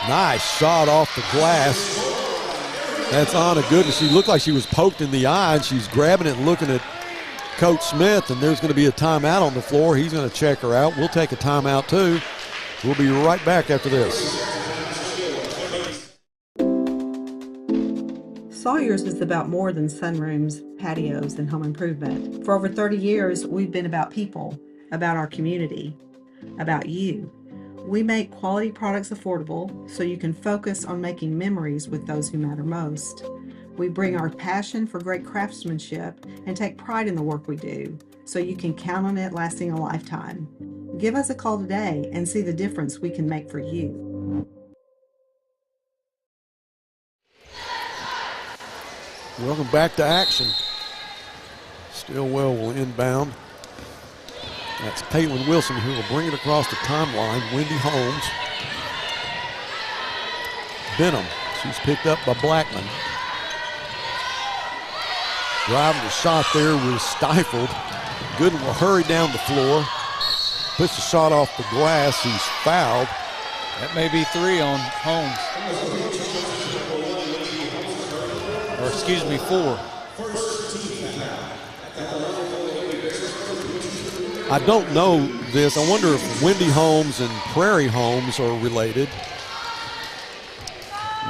Nice shot off the glass. That's Anna Gooden. She looked like she was poked in the eye, and she's grabbing it and looking at Coach Smith, and there's going to be a timeout on the floor. He's going to check her out. We'll take a timeout, too. We'll be right back after this. Sawyer's is about more than sunrooms, patios, and home improvement. For over 30 years, we've been about people, about our community, about you. We make quality products affordable so you can focus on making memories with those who matter most. We bring our passion for great craftsmanship and take pride in the work we do so you can count on it lasting a lifetime. Give us a call today and see the difference we can make for you. Welcome back to action. Stilwell will inbound. That's Palin Wilson who will bring it across the timeline. Wendy Holmes. Benham. She's picked up by Blackman. Driving the shot there was stifled. Gooden will hurry down the floor. Puts the shot off the glass. He's fouled. That may be 3 on Holmes. Or excuse me, 4. I don't know this. I wonder if Wendy Holmes and Prairie Holmes are related.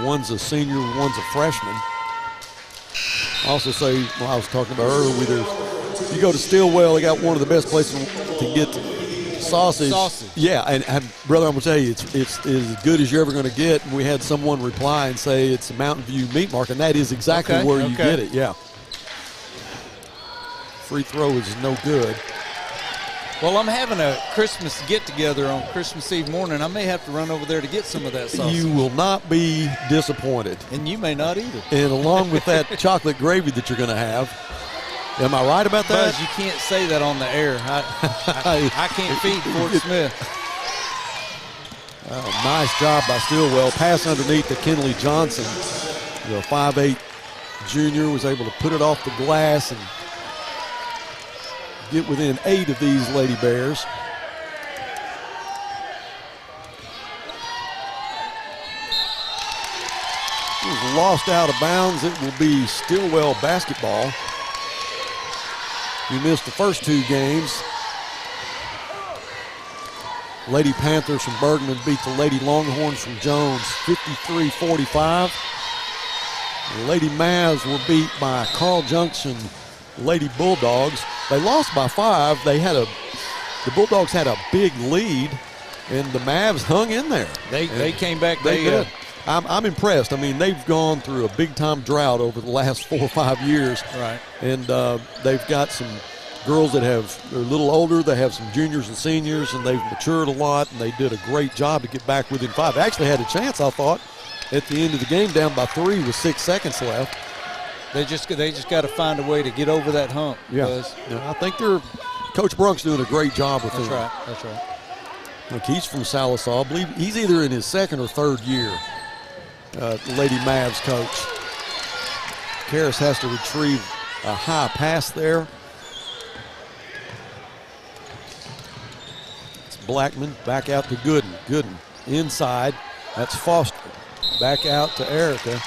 One's a senior, one's a freshman. Also say, I was talking about earlier, you go to Stilwell, they got one of the best places to get sausage. Yeah, and brother, I'm going to tell you, it's as good as you're ever going to get. And we had someone reply and say it's the Mountain View Meat Market, and that is exactly where you get it, yeah. Free throw is no good. Well, I'm having a Christmas get-together on Christmas Eve morning. I may have to run over there to get some of that sausage. You will not be disappointed. And you may not either. And along with that chocolate gravy that you're going to have. Am I right about that? Buzz, you can't say that on the air. I can't feed Fort Smith. Nice job by Stilwell. Pass underneath to Kenley Johnson. The 5'8" junior was able to put it off the glass and get within 8 of these Lady Bears. It was lost out of bounds. It will be Stilwell basketball. You missed the first 2 games. Lady Panthers from Bergman beat the Lady Longhorns from Jones 53-45. The Lady Mavs were beat by Carl Junction Lady Bulldogs. They lost by 5. The Bulldogs had a big lead, and the Mavs hung in there. They came back. They did. I'm impressed. I mean, they've gone through a big-time drought over the last 4 or 5 years. Right. And they've got some girls that they're a little older. They have some juniors and seniors, and they've matured a lot, and they did a great job to get back within 5. They actually had a chance, I thought, at the end of the game, down by 3 with 6 seconds left. They just got to find a way to get over that hump. Yeah. I think Coach Brunk's doing a great job with them. That's right. Look, he's from Sallisaw. I believe he's either in his 2nd or 3rd year, the Lady Mavs coach. Karras has to retrieve a high pass there. It's Blackman back out to Gooden. Gooden inside. That's Foster. Back out to Erica.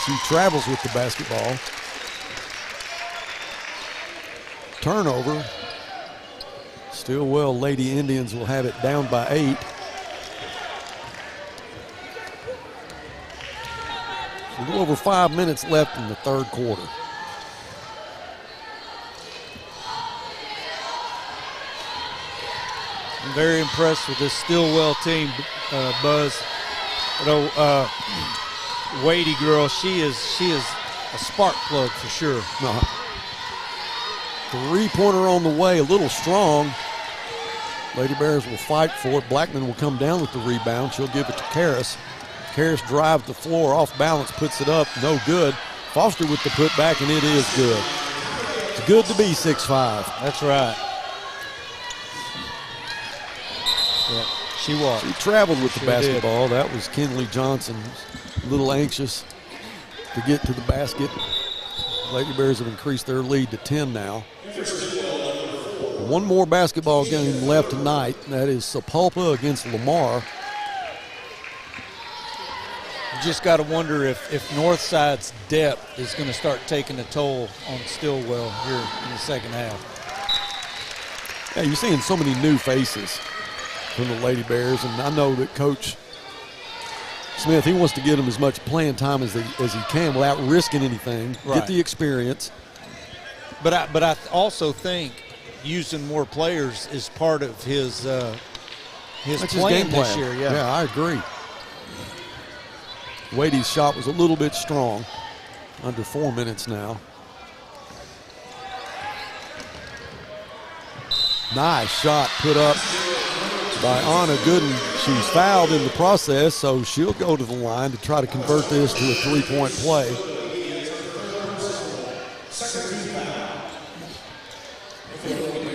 She travels with the basketball. Turnover. Stilwell Lady Indians will have it down by 8. A little over 5 minutes left in the 3rd quarter. I'm very impressed with this Stilwell team, Buzz. Wadey girl, she is a spark plug for sure. Three-pointer on the way, a little strong. Lady Bears will fight for it. Blackman will come down with the rebound. She'll give it to Karras. Karras drives the floor off balance, puts it up, no good. Foster with the putback, and it is good. It's good to be 6'5". That's right. Yeah, she was. She traveled with the basketball. That was Kenley Johnson. A little anxious to get to the basket. Lady Bears have increased their lead to 10 now. One more basketball game left tonight, and that is Sapulpa against Lamar. You just got to wonder if Northside's depth is going to start taking a toll on Stilwell here in the 2nd half. Yeah, you're seeing so many new faces from the Lady Bears, and I know that Coach Smith, he wants to get them as much playing time as he can without risking anything. Right. Get the experience. But I also think using more players is part of his plan game this year. Yeah, I agree. Wadey's shot was a little bit strong. Under 4 minutes now. Nice shot put up by Anna Gooden. She's fouled in the process, so she'll go to the line to try to convert this to a 3-point play.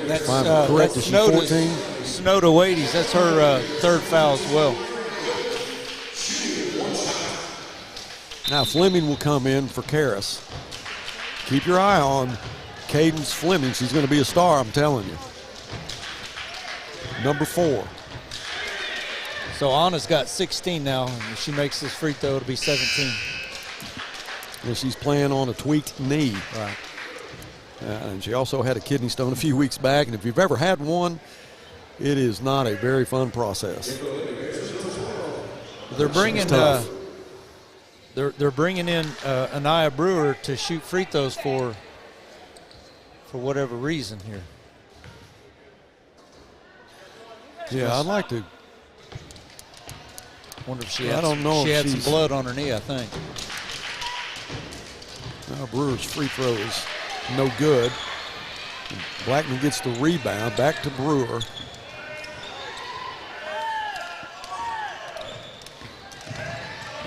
That's correct. Is she 14? Snowda Wadey's. That's her 3rd foul as well. Now Fleming will come in for Karras. Keep your eye on Cadence Fleming. She's going to be a star, I'm telling you. Number 4. So Anna's got 16 now. If she makes this free throw, it'll be 17. And she's playing on a tweaked knee. Right. And she also had a kidney stone a few weeks back. And if you've ever had one, it is not a very fun process. They're bringing they're bringing in Anaya Brewer to shoot free throws for whatever reason here. Yeah, I'd like to. Wonder if she had some blood on her knee, I think. Brewer's free throw is no good. Blackman gets the rebound, back to Brewer.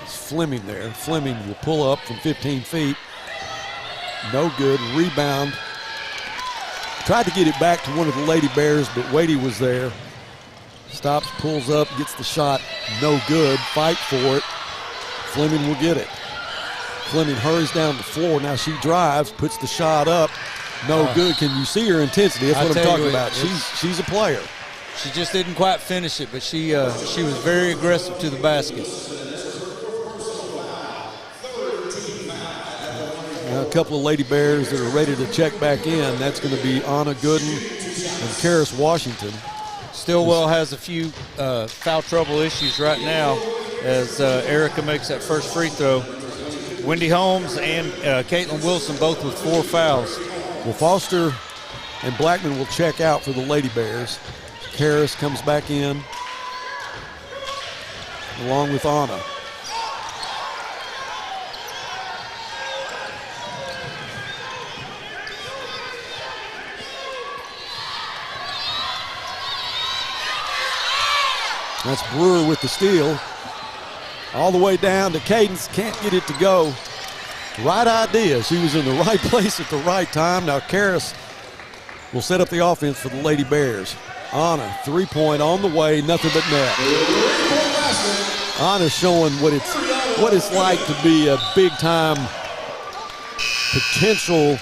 It's Fleming there. Fleming will pull up from 15 feet. No good. Rebound. Tried to get it back to one of the Lady Bears, but Wadey was there. Stops, pulls up, gets the shot. No good. Fight for it. Fleming will get it. Fleming hurries down the floor. Now she drives, puts the shot up. No good. Can you see her intensity? That's what I'm talking about. She's a player. She just didn't quite finish it, but she was very aggressive to the basket. Now, a couple of Lady Bears that are ready to check back in. That's going to be Anna Gooden and Karis Washington. Stillwell has a few foul trouble issues right now as Erica makes that first free throw. Wendy Holmes and Caitlin Wilson both with 4 fouls. Well, Foster and Blackman will check out for the Lady Bears. Karis comes back in along with Anna. That's Brewer with the steal. All the way down to Cadence. Can't get it to go. Right idea. She was in the right place at the right time. Now Karis will set up the offense for the Lady Bears. Anna, 3-point on the way. Nothing but net. Anna showing what it's like to be a big-time potential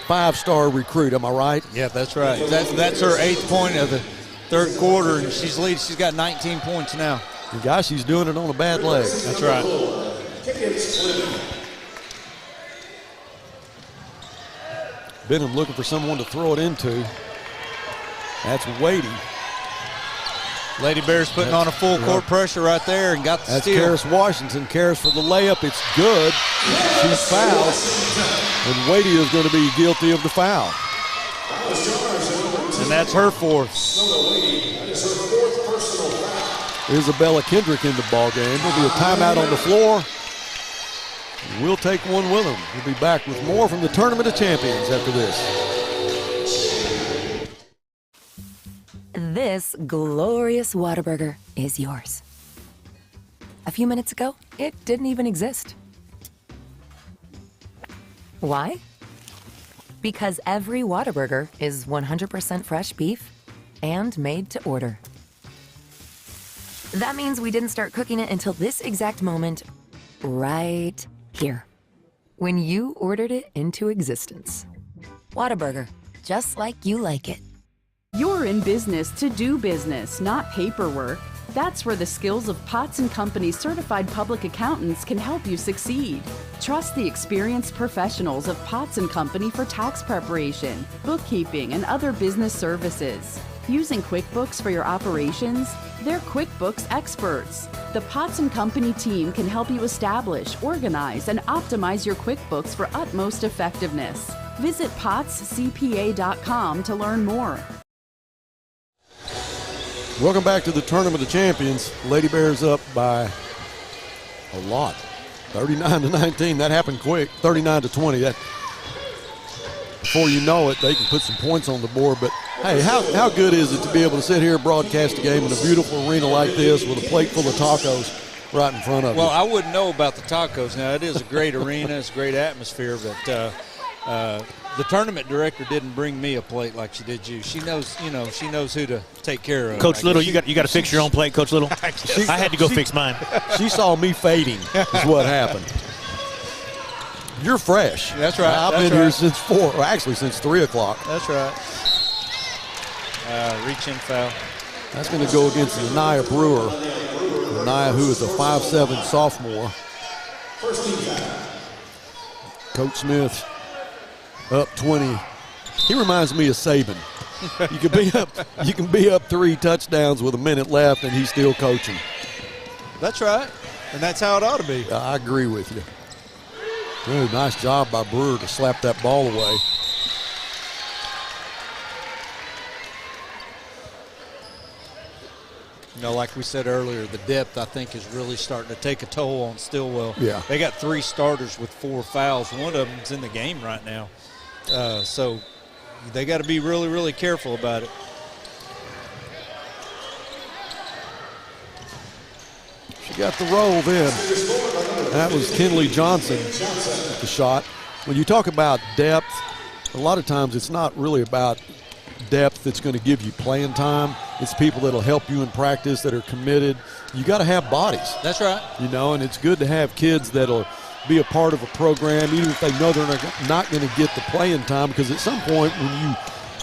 5-star recruit. Am I right? Yeah, that's right. That's her 8th point of the third quarter, and she's leading. She's got 19 points now. And gosh, she's doing it on a bad leg. That's right. Benham looking for someone to throw it into. That's Wadey. Lady Bears putting on a full court pressure right there and got the steal. That's Karis Washington. Karis for the layup. It's good. She's fouled. And Wadey is going to be guilty of the foul. And that's her 4th. Isabella Kendrick in the ball game. There'll be a timeout on the floor. We'll take one with them. We'll be back with more from the Tournament of Champions after this. This glorious Whataburger is yours. A few minutes ago, it didn't even exist. Why? Because every Whataburger is 100% fresh beef and made to order. That means we didn't start cooking it until this exact moment, right here, when you ordered it into existence. Whataburger, just like you like it. You're in business to do business, not paperwork. That's where the skills of Potts & Company certified public accountants can help you succeed. Trust the experienced professionals of Potts & Company for tax preparation, bookkeeping, and other business services. Using QuickBooks for your operations? They're QuickBooks experts. The Potts & Company team can help you establish, organize, and optimize your QuickBooks for utmost effectiveness. Visit pottscpa.com to learn more. Welcome back to the Tournament of Champions. Lady Bears up by a lot. 39-19. That happened quick. 39-20. That, before you know it, they can put some points on the board. But, hey, how good is it to be able to sit here and broadcast a game in a beautiful arena like this with a plate full of tacos right in front of you? Well, I wouldn't know about the tacos. Now, it is a great arena. It's a great atmosphere. But the tournament director didn't bring me a plate like she did you. She knows, she knows who to take care of. Coach Little, you got to fix your own plate, Coach Little. I had to go fix mine. She saw me fading is what happened. You're fresh. That's right. I've been here since 4, or actually since 3 o'clock. That's right. Reach in foul. That's going to go against Anaya Brewer. Anaya, who is a 5'7" sophomore. Coach Smith up 20. He reminds me of Saban. You can be up 3 touchdowns with a minute left, and he's still coaching. That's right, and that's how it ought to be. I agree with you. Ooh, nice job by Brewer to slap that ball away. Like we said earlier, the depth, I think, is really starting to take a toll on Stilwell. Yeah. They got 3 starters with 4 fouls. One of them's in the game right now. So they got to be really, really careful about it. She got the roll then. That was Kinley Johnson with the shot. When you talk about depth, a lot of times it's not really about depth that's going to give you playing time. It's people that'll help you in practice that are committed. You got to have bodies. That's right. You know, and it's good to have kids that'll be a part of a program, even if they know they're not going to get the playing time, because at some point when you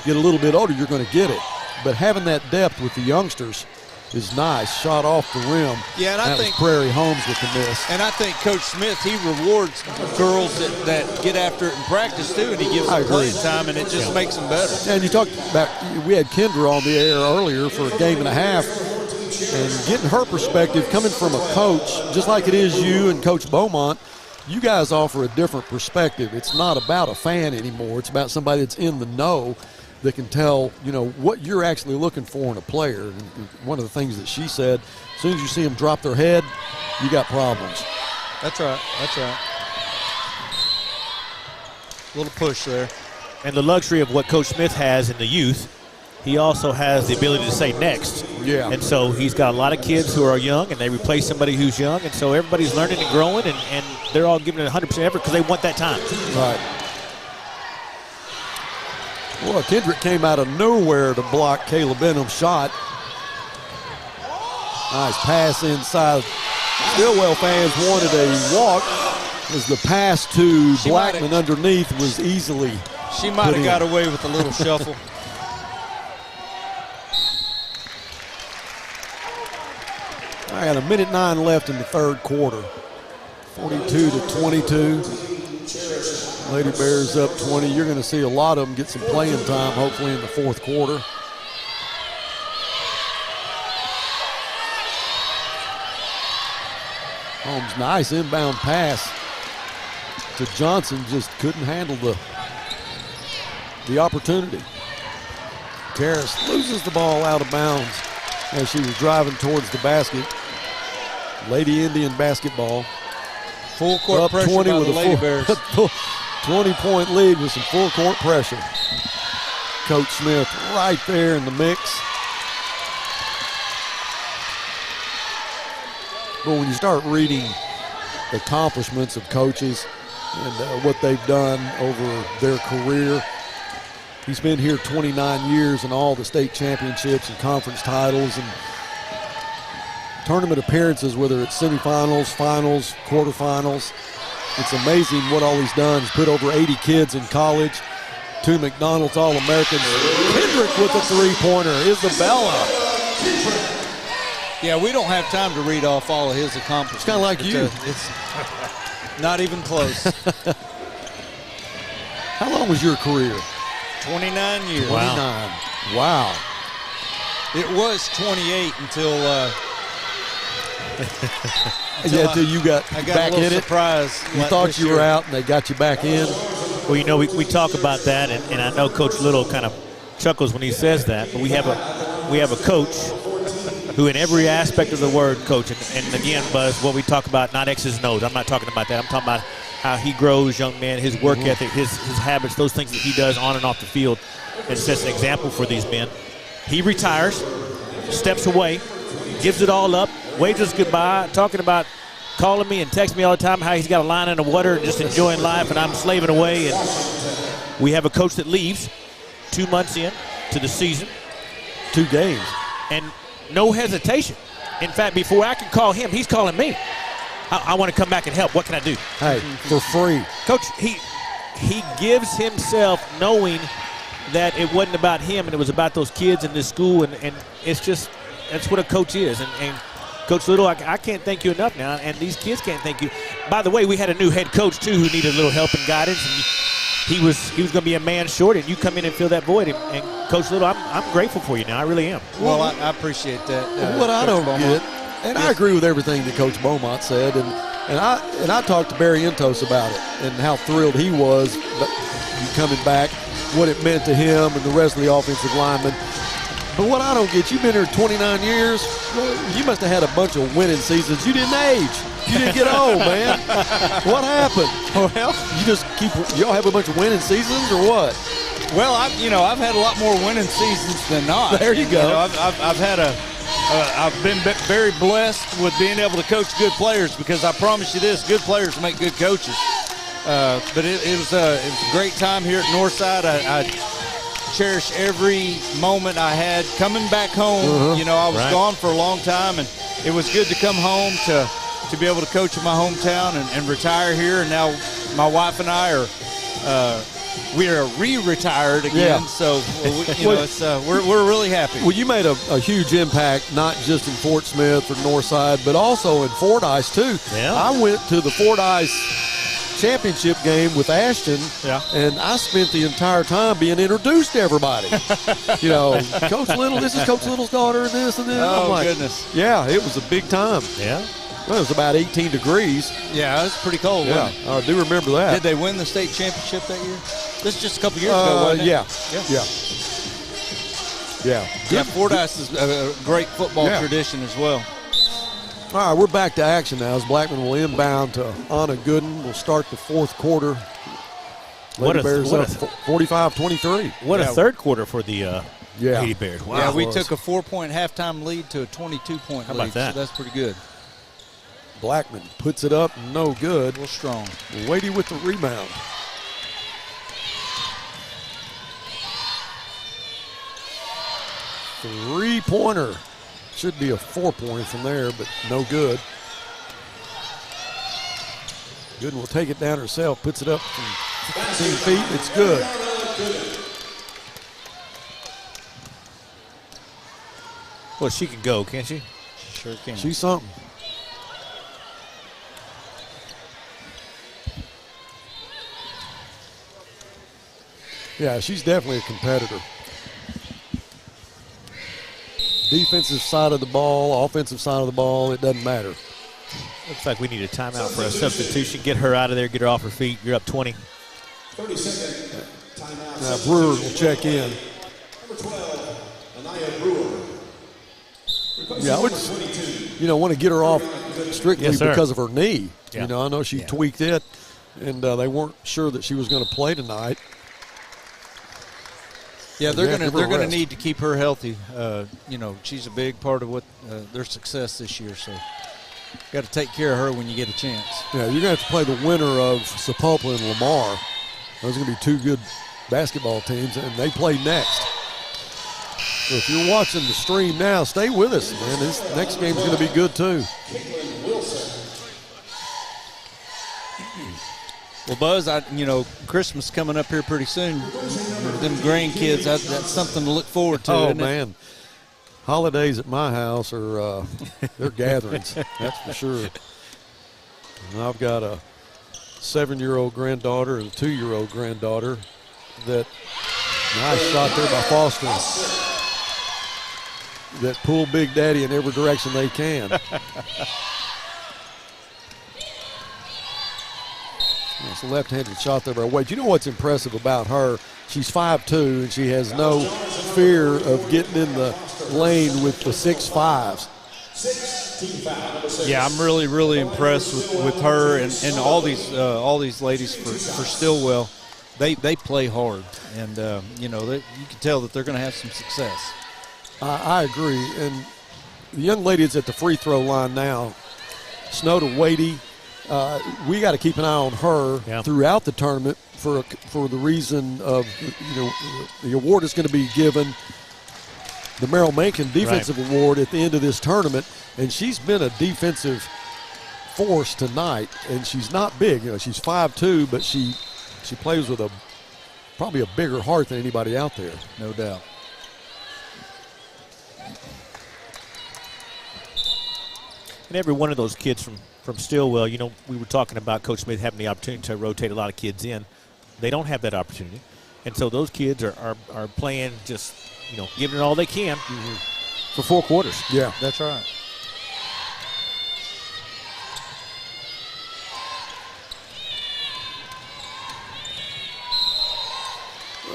get a little bit older, you're going to get it. But having that depth with the youngsters is nice. Shot off the rim. Yeah, and I think Prairie Holmes with the miss. And I think Coach Smith, he rewards girls that get after it in practice too, and he gives them playing time, and it just makes them better. And you talked about, we had Kendra on the air earlier for a game and a half, and getting her perspective coming from a coach, just like it is you and Coach Beaumont, you guys offer a different perspective. It's not about a fan anymore. It's about somebody that's in the know that can tell, you know, what you're actually looking for in a player. And one of the things that she said, as soon as you see them drop their head, you got problems. That's right. That's right. A little push there. And the luxury of what Coach Smith has in the youth, he also has the ability to say next. Yeah. And so he's got a lot of kids who are young, and they replace somebody who's young. And so everybody's learning and growing, and they're all giving it 100% effort because they want that time. Right. Well, Kendrick came out of nowhere to block Caleb Benham's shot. Nice pass inside. Stilwell fans wanted a walk as the pass to Blackman underneath was easily. She might have got away with a little shuffle. I got 1:09 left in the third quarter. 42-22. Lady Bears up 20. You're going to see a lot of them get some playing time, hopefully, in the fourth quarter. Holmes, nice inbound pass to Johnson. Just couldn't handle the opportunity. Terrace loses the ball out of bounds as she was driving towards the basket. Lady Indian basketball. Full court up pressure 20 by with the Lady a Bears. 20-point lead with some full court pressure. Coach Smith right there in the mix. But when you start reading the accomplishments of coaches and what they've done over their career, he's been here 29 years and all the state championships and conference titles and tournament appearances, whether it's semifinals, finals, quarterfinals. It's amazing what all he's done. He's put over 80 kids in college, 2 McDonald's All-Americans. Kendrick with a three-pointer. Isabella. Yeah, we don't have time to read off all of his accomplishments. It's kind of like you. It's not even close. How long was your career? 29 years. 29. Wow. It was 28 until until you got back in it. Surprise. You thought you were out, and they got you back in. Well, you know, we talk about that, and I know Coach Little kind of chuckles when he says that, but we have a coach who in every aspect of the word, coach, and again, Buzz, what we talk about, not X's and O's. I'm not talking about that. I'm talking about how he grows young men, his work ethic, his habits, those things that he does on and off the field, and sets an example for these men. He retires, steps away, gives it all up, waves us goodbye, talking about calling me and texting me all the time how he's got a line in the water and just enjoying life, and I'm slaving away. And we have a coach that leaves 2 months in to the season. 2 games. And no hesitation. In fact, before I can call him, he's calling me. I want to come back and help. What can I do? Hey, for free. Coach, he gives himself knowing that it wasn't about him and it was about those kids in this school, and it's just, that's what a coach is. And Coach Little, I can't thank you enough now, and these kids can't thank you. By the way, we had a new head coach, too, who needed a little help and guidance, and he was going to be a man short, and you come in and fill that void. And Coach Little, I'm grateful for you now. I really am. Well, I appreciate that. What I don't get, and I agree with everything that Coach Beaumont said, and I talked to Barry Entos about it and how thrilled he was you coming back, what it meant to him and the rest of the offensive linemen. But what I don't get, you've been here 29 years. Well, you must have had a bunch of winning seasons. You didn't age. You didn't get old, man. What happened? Well, you all have a bunch of winning seasons or what? Well, I've had a lot more winning seasons than not. There you go. I've been very blessed with being able to coach good players, because I promise you this: good players make good coaches. But it was a great time here at Northside. I cherish every moment I had coming back home. I was gone for a long time, and it was good to come home to be able to coach in my hometown and retire here. And now my wife and I we are re-retired again. Yeah. So we're really happy. Well, you made a huge impact, not just in Fort Smith or Northside, but also in Fordyce too. Yeah. I went to the Fordyce championship game with Ashton, and I spent the entire time being introduced to everybody. Coach Little, this is Coach Little's daughter, and this and this. Oh, I'm like, goodness. Yeah, it was a big time. Yeah. Well, it was about 18 degrees. Yeah, it was pretty cold. Yeah, Wasn't it? I do remember that. Did they win the state championship that year? This is just a couple years ago, wasn't it? Yeah. Fordyce is a great football tradition as well. All right, we're back to action now as Blackman will inbound to Anna Gooden. We'll start the fourth quarter. Lady Bears up 45-23. What a third quarter for the Lady Bears. Wow. Yeah, we took a 4-point halftime lead to a 22-point lead. How about that? So that's pretty good. Blackman puts it up, no good. Real strong. Wadey with the rebound. Three-pointer. Should be a 4-pointer from there, but no good. Gooden will take it down herself, puts it up from 15 feet. It's good. Well, she can go, can't she? Sure can. She's something. Yeah, she's definitely a competitor. Defensive side of the ball, offensive side of the ball, it doesn't matter. Looks like we need a timeout for a substitution. Get her out of there, get her off her feet. You're up 20. 30-second timeout. Now Brewer will check in. Number 12, Anaya Brewer. Yeah, I would just, want to get her off strictly because of her knee. Yeah. I know she tweaked it, and they weren't sure that she was going to play tonight. Yeah, they're gonna need to keep her healthy. She's a big part of what their success this year. So, got to take care of her when you get a chance. Yeah, you're gonna have to play the winner of Sapulpa and Lamar. Those are gonna be two good basketball teams, and they play next. So if you're watching the stream now, stay with us, man. This next game's gonna be good too. Well, Buzz, Christmas coming up here pretty soon. Them grandkids, that's something to look forward to. Oh, isn't man. Holidays at my house are they're gatherings, that's for sure. And I've got a 7-year-old granddaughter and a 2-year-old granddaughter that, nice shot there by Foster, that pull Big Daddy in every direction they can. It's a left-handed shot there by Wade. You know what's impressive about her? She's 5'2", and she has no fear of getting in the lane with the 6'5s. Yeah, I'm really, really impressed with her and all these ladies for Stilwell. They play hard, and you can tell that they're going to have some success. I agree, and the young lady is at the free throw line now. Snowda Wadey. We got to keep an eye on her throughout the tournament for the reason of the award is going to be given, the Merrill Mankin Defensive Award at the end of this tournament, and she's been a defensive force tonight, and she's not big. She's 5'2", but she plays with probably a bigger heart than anybody out there. No doubt. And every one of those kids from Stilwell, we were talking about Coach Smith having the opportunity to rotate a lot of kids in. They don't have that opportunity. And so those kids are playing just, giving it all they can for 4 quarters. Yeah. That's right.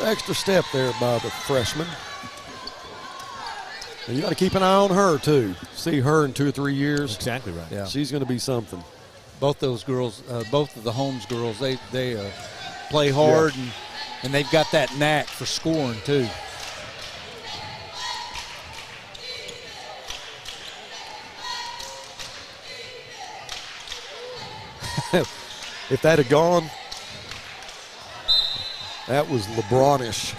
Extra step there by the freshman. And you got to keep an eye on her, too. See her in 2 or 3 years. Exactly right. Yeah. She's going to be something. Both those girls, both of the Holmes girls, they play hard, and And they've got that knack for scoring, too. If that had gone, that was LeBron-ish.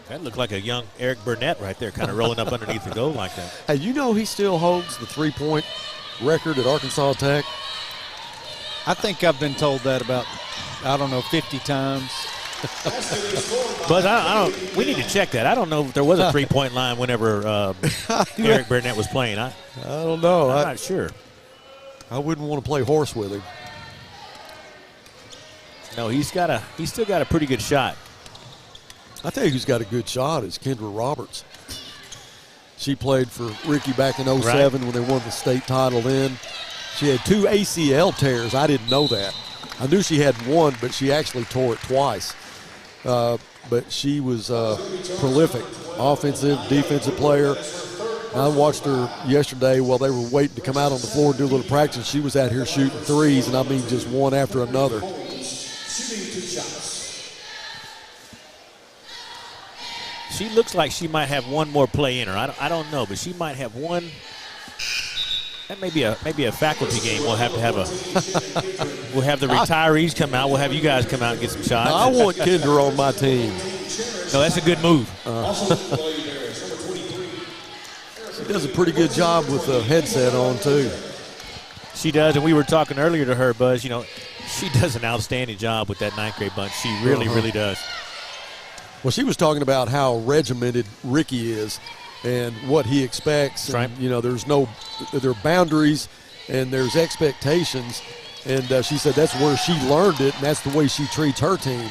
That looked like a young Eric Burnett right there, kind of rolling up underneath the goal like that. Hey, you know he still holds the three-point record at Arkansas Tech? I think I've been told that about, 50 times. But we need to check that. I don't know if there was a three-point line whenever Eric Burnett was playing. I don't know. I'm not sure. I wouldn't want to play horse with him. No, he's still got a pretty good shot. I tell you who's got a good shot is Kendra Roberts. She played for Ricky back in 07 when they won the state title then. She had 2 ACL tears. I didn't know that. I knew she had one, but she actually tore it twice. But she was prolific, offensive, defensive player. I watched her yesterday while they were waiting to come out on the floor and do a little practice. She was out here shooting threes, and I mean just one after another. She looks like she might have one more play in her. I don't know, but she might have one. That may be a faculty game. We'll have to have we'll have the retirees come out. We'll have you guys come out and get some shots. I want Kendra on my team. No, that's a good move. She does a pretty good job with the headset on, too. She does, and we were talking earlier to her, Buzz. You know, she does an outstanding job with that ninth grade bunch. She really, really does. Well, she was talking about how regimented Ricky is and what he expects. Right. And, you know, there are boundaries and there's expectations. And she said that's where she learned it, and that's the way she treats her team.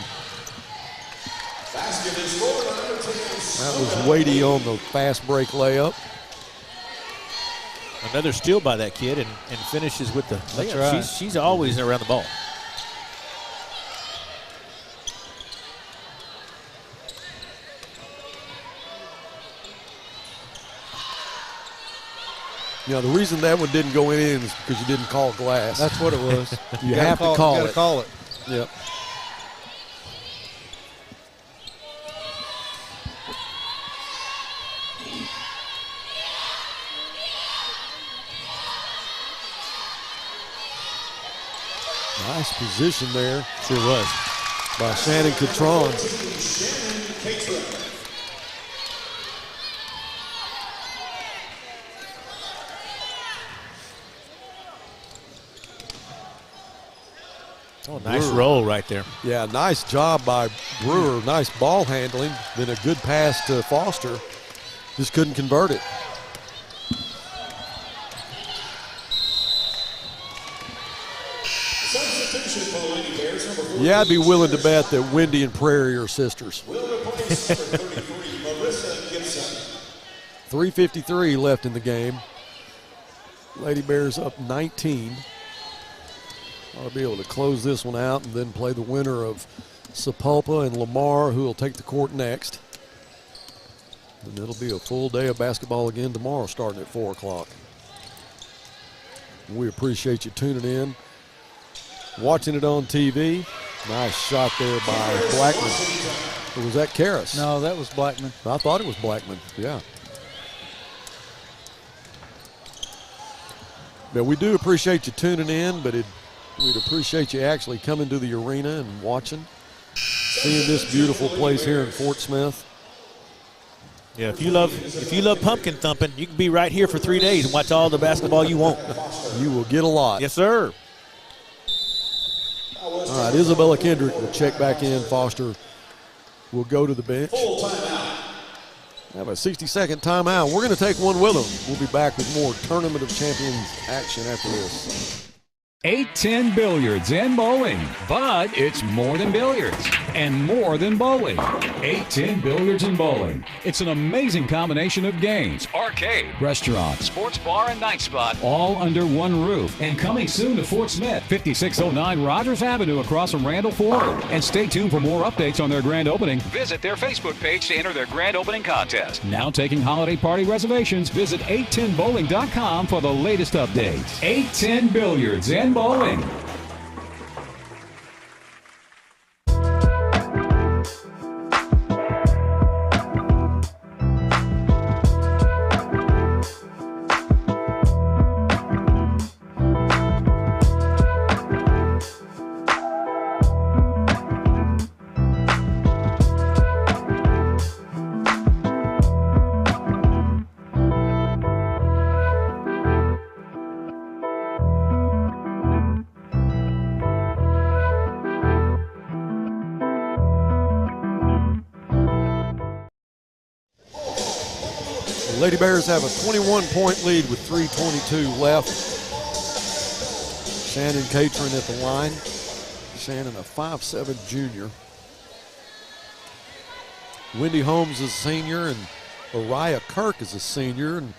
That was weighty on the fast break layup. Another steal by that kid, and finishes with the layup. That's right. She's always around the ball. You know, the reason that one didn't go in is because you didn't call glass. That's what it was. You have to call it. You got to call it. Yep. Nice position there. Sure was. By Shannon Catron. Oh, nice roll right there. Yeah, nice job by Brewer. Nice ball handling. Then a good pass to Foster. Just couldn't convert it. Yeah, I'd be willing to bet that Wendy and Prairie are sisters. 3:53 left in the game. Lady Bears up 19. Ought to be able to close this one out and then play the winner of Sapulpa and Lamar, who will take the court next. And it'll be a full day of basketball again tomorrow starting at 4 o'clock. We appreciate you tuning in, watching it on TV. Nice shot there by Blackman. Or was that Karras? No, that was Blackman. I thought it was Blackman, yeah. But we do appreciate you tuning in, but we'd appreciate you actually coming to the arena and watching, seeing this beautiful place here in Fort Smith. Yeah, if you love pumpkin thumping, you can be right here for 3 days and watch all the basketball you want. You will get a lot. Yes, sir. All right, Isabella Kendrick will check back in. Foster will go to the bench. Have a 60-second timeout. We're going to take one with them. We'll be back with more Tournament of Champions action after this. 810 Billiards and Bowling, but it's more than billiards and more than bowling. 810 Billiards and Bowling. It's an amazing combination of games, arcade, restaurant, sports bar, and night spot, all under one roof. And coming soon to Fort Smith, 5609 Rogers Avenue across from Randall Ford. And stay tuned for more updates on their grand opening. Visit their Facebook page to enter their grand opening contest. Now taking holiday party reservations, visit 810bowling.com for the latest updates. 810 Billiards and Bowling. The Lady Bears have a 21-point lead with 3:22 left. Shannon Catron at the line. Shannon, a 5'7" junior. Wendy Holmes is a senior, and Ariah Kirk is a senior. And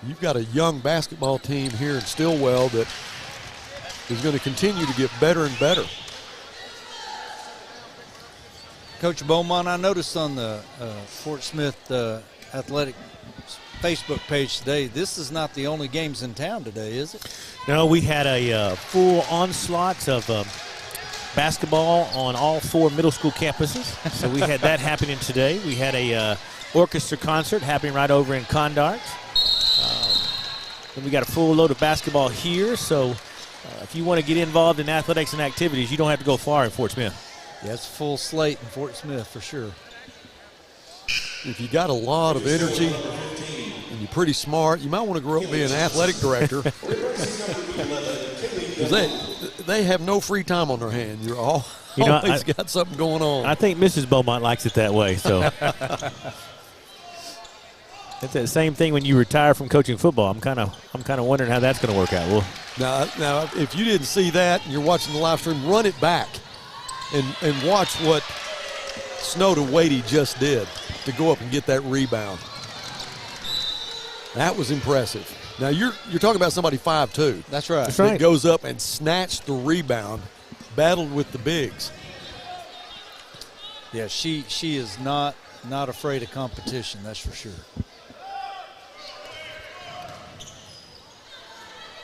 you've got a young basketball team here in Stilwell that is going to continue to get better and better. Coach Beaumont, I noticed on the Fort Smith Athletic Facebook page today, this is not the only games in town today, is it? No, we had a full onslaught of basketball on all 4 middle school campuses. So we had that happening today. We had a orchestra concert happening right over in Condart. Then we got a full load of basketball here. So if you want to get involved in athletics and activities, you don't have to go far in Fort Smith. Yeah, it's full slate in Fort Smith for sure. If you got a lot of energy and you're pretty smart, you might want to grow up and be an athletic director. They have no free time on their hand. You're always got something going on. I think Mrs. Beaumont likes it that way. So it's the same thing when you retire from coaching football. I'm kind of wondering how that's going to work out. Well, now, if you didn't see that and you're watching the live stream, run it back and watch what Snowda Wadey just did to go up and get that rebound. That was impressive. Now you're talking about somebody 5'2". That's right. That goes up and snatched the rebound, battled with the bigs. Yeah, she is not afraid of competition, that's for sure.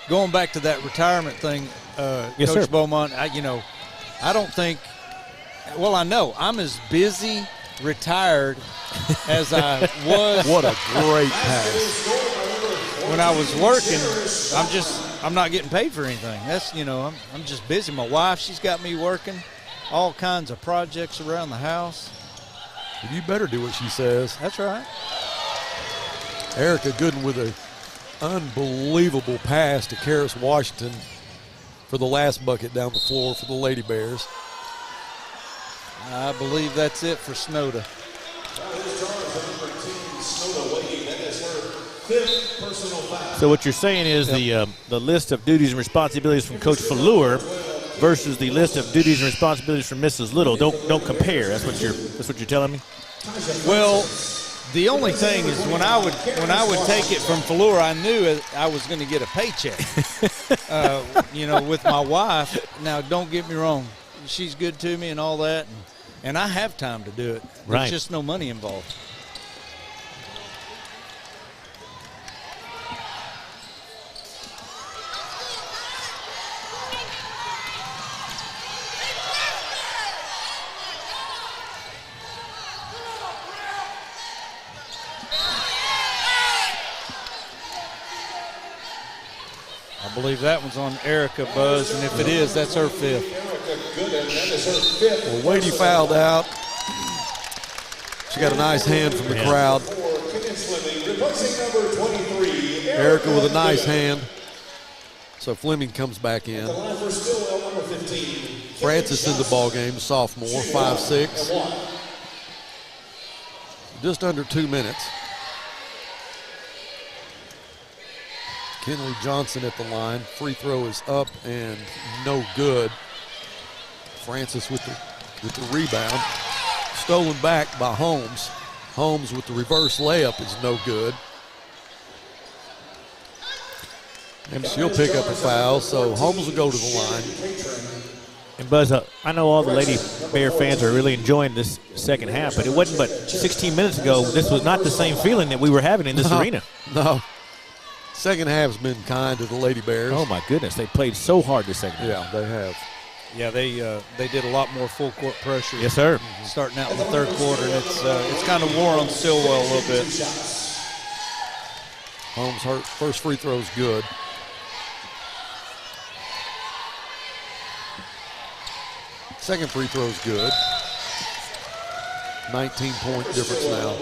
Going back to that retirement thing, yes, Coach sir. Beaumont, I don't think, well, I know I'm as busy retired as I was. What a great pass. When I was working, I'm not getting paid for anything. That's, I'm just busy. My wife, she's got me working all kinds of projects around the house. You better do what she says. That's right. Erica Gooden with an unbelievable pass to Karis Washington for the last bucket down the floor for the Lady Bears. I believe that's it for Snowda. So what you're saying is the list of duties and responsibilities from Coach Fleur versus the list of duties and responsibilities from Mrs. Little don't compare. That's what you're telling me. Well, the only thing is when I would take it from Fleur, I knew I was going to get a paycheck. With my wife. Now, don't get me wrong, she's good to me and all that, and I have time to do it. Right. There's just no money involved. I believe that one's on Erica, Buzz, and if it is, that's her 5th. Well, Wadey fouled out. She got a nice hand from the crowd. Erica with a nice hand. So Fleming comes back in. Francis in the ball game, sophomore, 5'6". Just under 2 minutes. Kenley Johnson at the line. Free throw is up and no good. Francis with the rebound. Stolen back by Holmes. Holmes with the reverse layup is no good. And she'll pick up a foul, so Holmes will go to the line. And Buzz, I know all the Lady Bear fans are really enjoying this second half, but it wasn't but 16 minutes ago. This was not the same feeling that we were having in this arena. No. Second half's been kind to the Lady Bears. Oh, my goodness. They played so hard this second half. Yeah, they have. Yeah, they did a lot more full court pressure. Yes, sir. Starting out in the third quarter, and it's kind of wore on Stilwell a little bit. Holmes hurt. First free throw is good. Second free throw is good. 19-point difference now.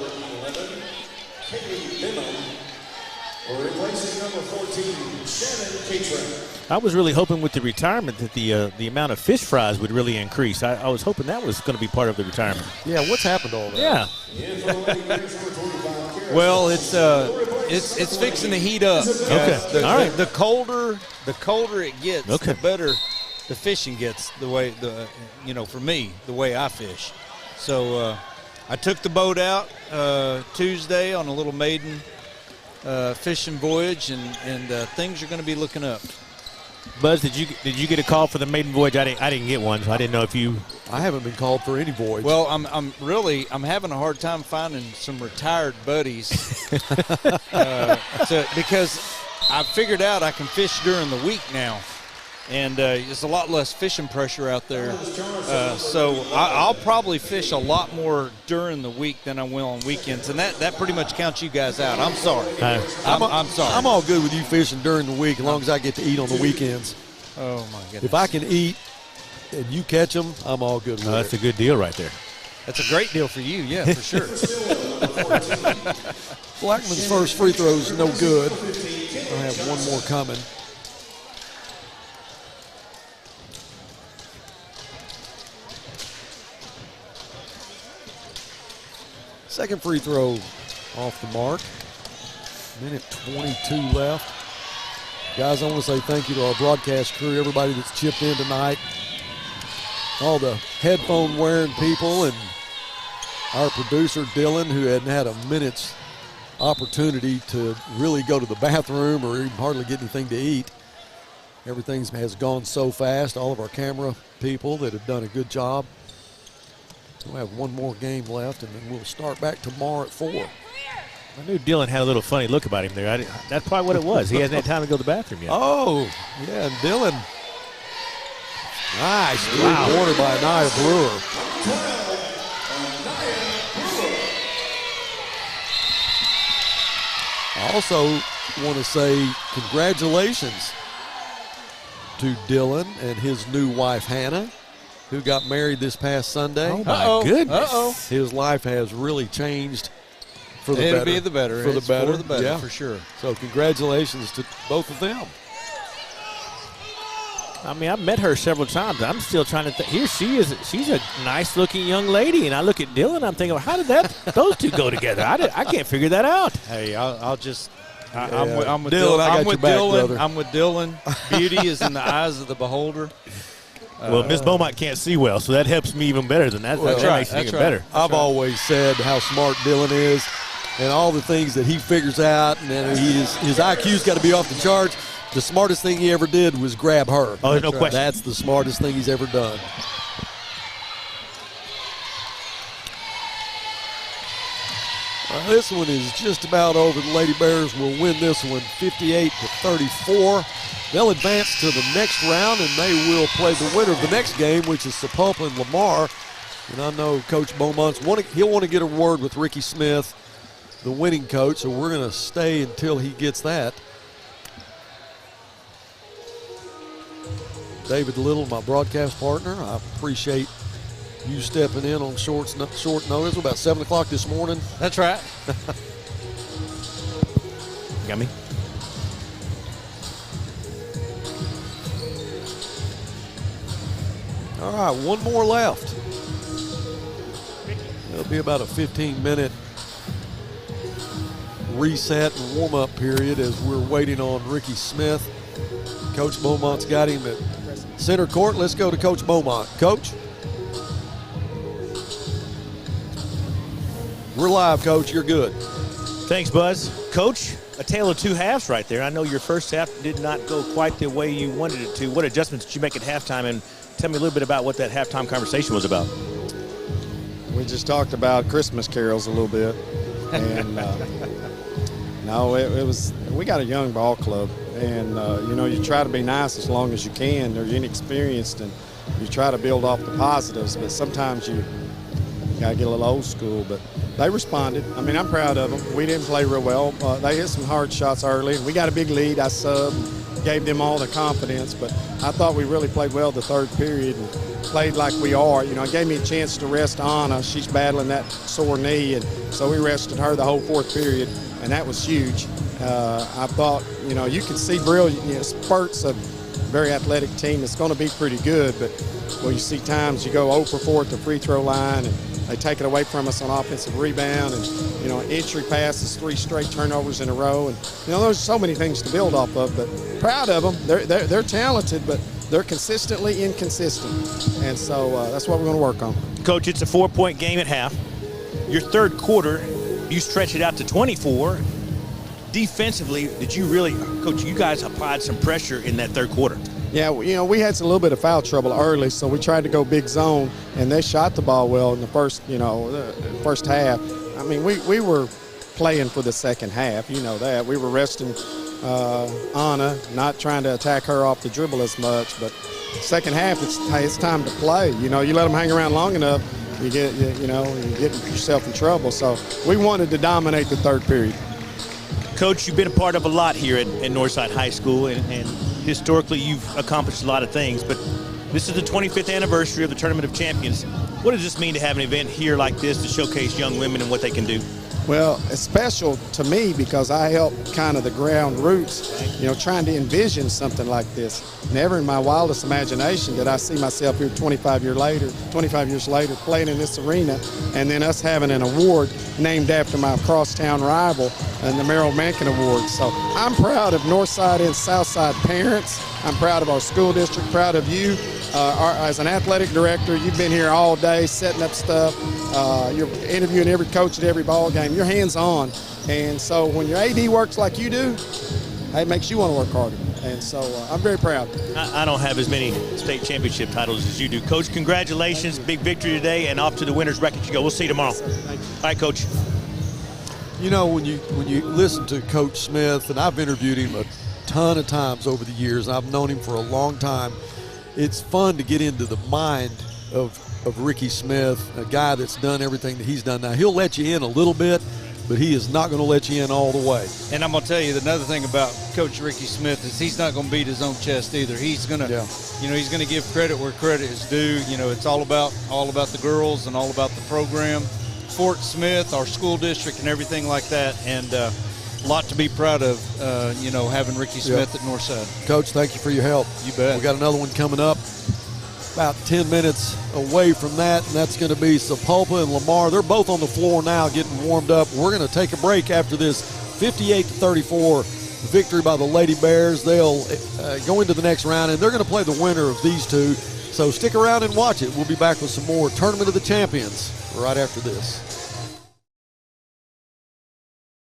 Replacing number 14, Shannon Catron. I was really hoping with the retirement that the amount of fish fries would really increase. I was hoping that was going to be part of the retirement. Yeah, what's happened to all that? Yeah. Well, It's fixing to heat up. Okay. All right. The colder it gets, the better the fishing gets. For me, the way I fish. So I took the boat out Tuesday on a little maiden fishing voyage, and things are going to be looking up. Buzz, did you get a call for the maiden voyage? I didn't get one, so I didn't know if you. I haven't been called for any voyage. Well, I'm having a hard time finding some retired buddies because I figured out I can fish during the week now, and there's a lot less fishing pressure out there. So I'll probably fish a lot more during the week than I will on weekends, and that pretty much counts you guys out. I'm sorry. I'm sorry. I'm all good with you fishing during the week as long as I get to eat on the weekends. Oh, my goodness. If I can eat and you catch them, I'm all good with it. That's a good deal right there. That's a great deal for you, yeah, for sure. Blackman's first free throw is no good. I have one more coming. Second free throw off the mark. Minute 22 left. Guys, I want to say thank you to our broadcast crew, everybody that's chipped in tonight, all the headphone wearing people, and our producer Dylan, who hadn't had a minute's opportunity to really go to the bathroom or even hardly get anything to eat. Everything has gone so fast. All of our camera people that have done a good job. We'll have one more game left, and then we'll start back tomorrow at 4. I knew Dylan had a little funny look about him there. That's probably what it was. He hasn't had time to go to the bathroom yet. Oh, yeah, and Dylan. Nice three-pointer by Nia Brewer. I also want to say congratulations to Dylan and his new wife, Hannah, who got married this past Sunday. Oh, my goodness. His life has really changed for the better. It'll be the better. For the better. For the better, yeah. for sure. So congratulations to both of them. I mean, I've met her several times. I'm still trying to think. Here she is. She's a nice-looking young lady, and I look at Dylan. I'm thinking, well, how did those two go together? I can't figure that out. Hey, I'll just. I'm with Dylan. I got your back, brother. I'm with Dylan. Beauty is in the eyes of the beholder. Well, Miss Beaumont can't see well, so that helps me even better than that. Well, that makes it even better. I've always said how smart Dylan is and all the things that he figures out, and his IQ's got to be off the charts. The smartest thing he ever did was grab her. Oh, no question. That's the smartest thing he's ever done. This one is just about over. The Lady Bears will win this one 58-34. They'll advance to the next round, and they will play the winner of the next game, which is Sapulpa and Lamar. And I know Coach Beaumont's he'll want to get a word with Ricky Smith, the winning coach, so we're going to stay until he gets that. David Little, my broadcast partner, I appreciate you stepping in on short notice. About 7 o'clock this morning. That's right. Got me. All right, one more left. It'll be about a 15-minute reset and warm-up period as we're waiting on Ricky Smith. Coach Beaumont's got him at center court. Let's go to Coach Beaumont. Coach? We're live, Coach. You're good. Thanks, Buzz. Coach, a tale of two halves right there. I know your first half did not go quite the way you wanted it to. What adjustments did you make at halftime? And tell me a little bit about what that halftime conversation was about. We just talked about Christmas carols a little bit. And no, it was, we got a young ball club. And, you try to be nice as long as you can. They're inexperienced, and you try to build off the positives. But sometimes you got to get a little old school. But they responded. I mean, I'm proud of them. We didn't play real well. They hit some hard shots early. We got a big lead. I subbed, gave them all the confidence. But I thought we really played well the third period and played like we are. It gave me a chance to rest Anna. She's battling that sore knee, and so we rested her the whole fourth period, and that was huge. I thought, you could see brilliant, spurts of a very athletic team. It's going to be pretty good, but you see times you go 0 for 4 at the free throw line, and They take it away from us on offensive rebound and, entry passes, 3 straight turnovers in a row. And, there's so many things to build off of, but proud of them. They're talented, but they're consistently inconsistent. And so that's what we're going to work on. Coach, it's a 4-point game at half. Your third quarter, you stretch it out to 24. Defensively, Coach, you guys applied some pressure in that third quarter. Yeah, we had a little bit of foul trouble early, so we tried to go big zone, and they shot the ball well in the first half. I mean, we were playing for the second half, that. We were resting Anna, not trying to attack her off the dribble as much, but second half, it's time to play. You let them hang around long enough, you get yourself in trouble. So we wanted to dominate the third period. Coach, you've been a part of a lot here at Northside High School, and historically you've accomplished a lot of things, but this is the 25th anniversary of the Tournament of Champions. What does this mean to have an event here like this to showcase young women and what they can do? Well, it's special to me because I helped kind of the ground roots, trying to envision something like this. Never in my wildest imagination did I see myself here 25 years later playing in this arena, and then us having an award named after my crosstown rival and the Merrill Mankin Award. So I'm proud of Northside and Southside parents. I'm proud of our school district, proud of you. As an athletic director, you've been here all day setting up stuff. You're interviewing every coach at every ball game. You're hands-on. And so when your AD works like you do, it makes you want to work harder. And so I'm very proud. I don't have as many state championship titles as you do. Coach, congratulations. Big victory today, and off to the winner's bracket you go. We'll see you tomorrow. All right, Coach. When you listen to Coach Smith, and I've interviewed him a ton of times over the years, and I've known him for a long time, it's fun to get into the mind of Ricky Smith, a guy that's done everything that he's done. Now, he'll let you in a little bit, but he is not going to let you in all the way. And I'm going to tell you another thing about Coach Ricky Smith is he's not going to beat his own chest either. He's going to, he's going to give credit where credit is due. It's all about the girls and all about the program. Fort Smith, our school district, and everything like that. And a lot to be proud of, having Ricky Smith at Northside. Coach, thank you for your help. You bet. We got another one coming up about 10 minutes away from that, and that's going to be Sapulpa and Lamar. They're both on the floor now getting warmed up. We're going to take a break after this 58-34 victory by the Lady Bears. They'll go into the next round, and they're going to play the winner of these two. So stick around and watch it. We'll be back with some more Tournament of the Champions right after this.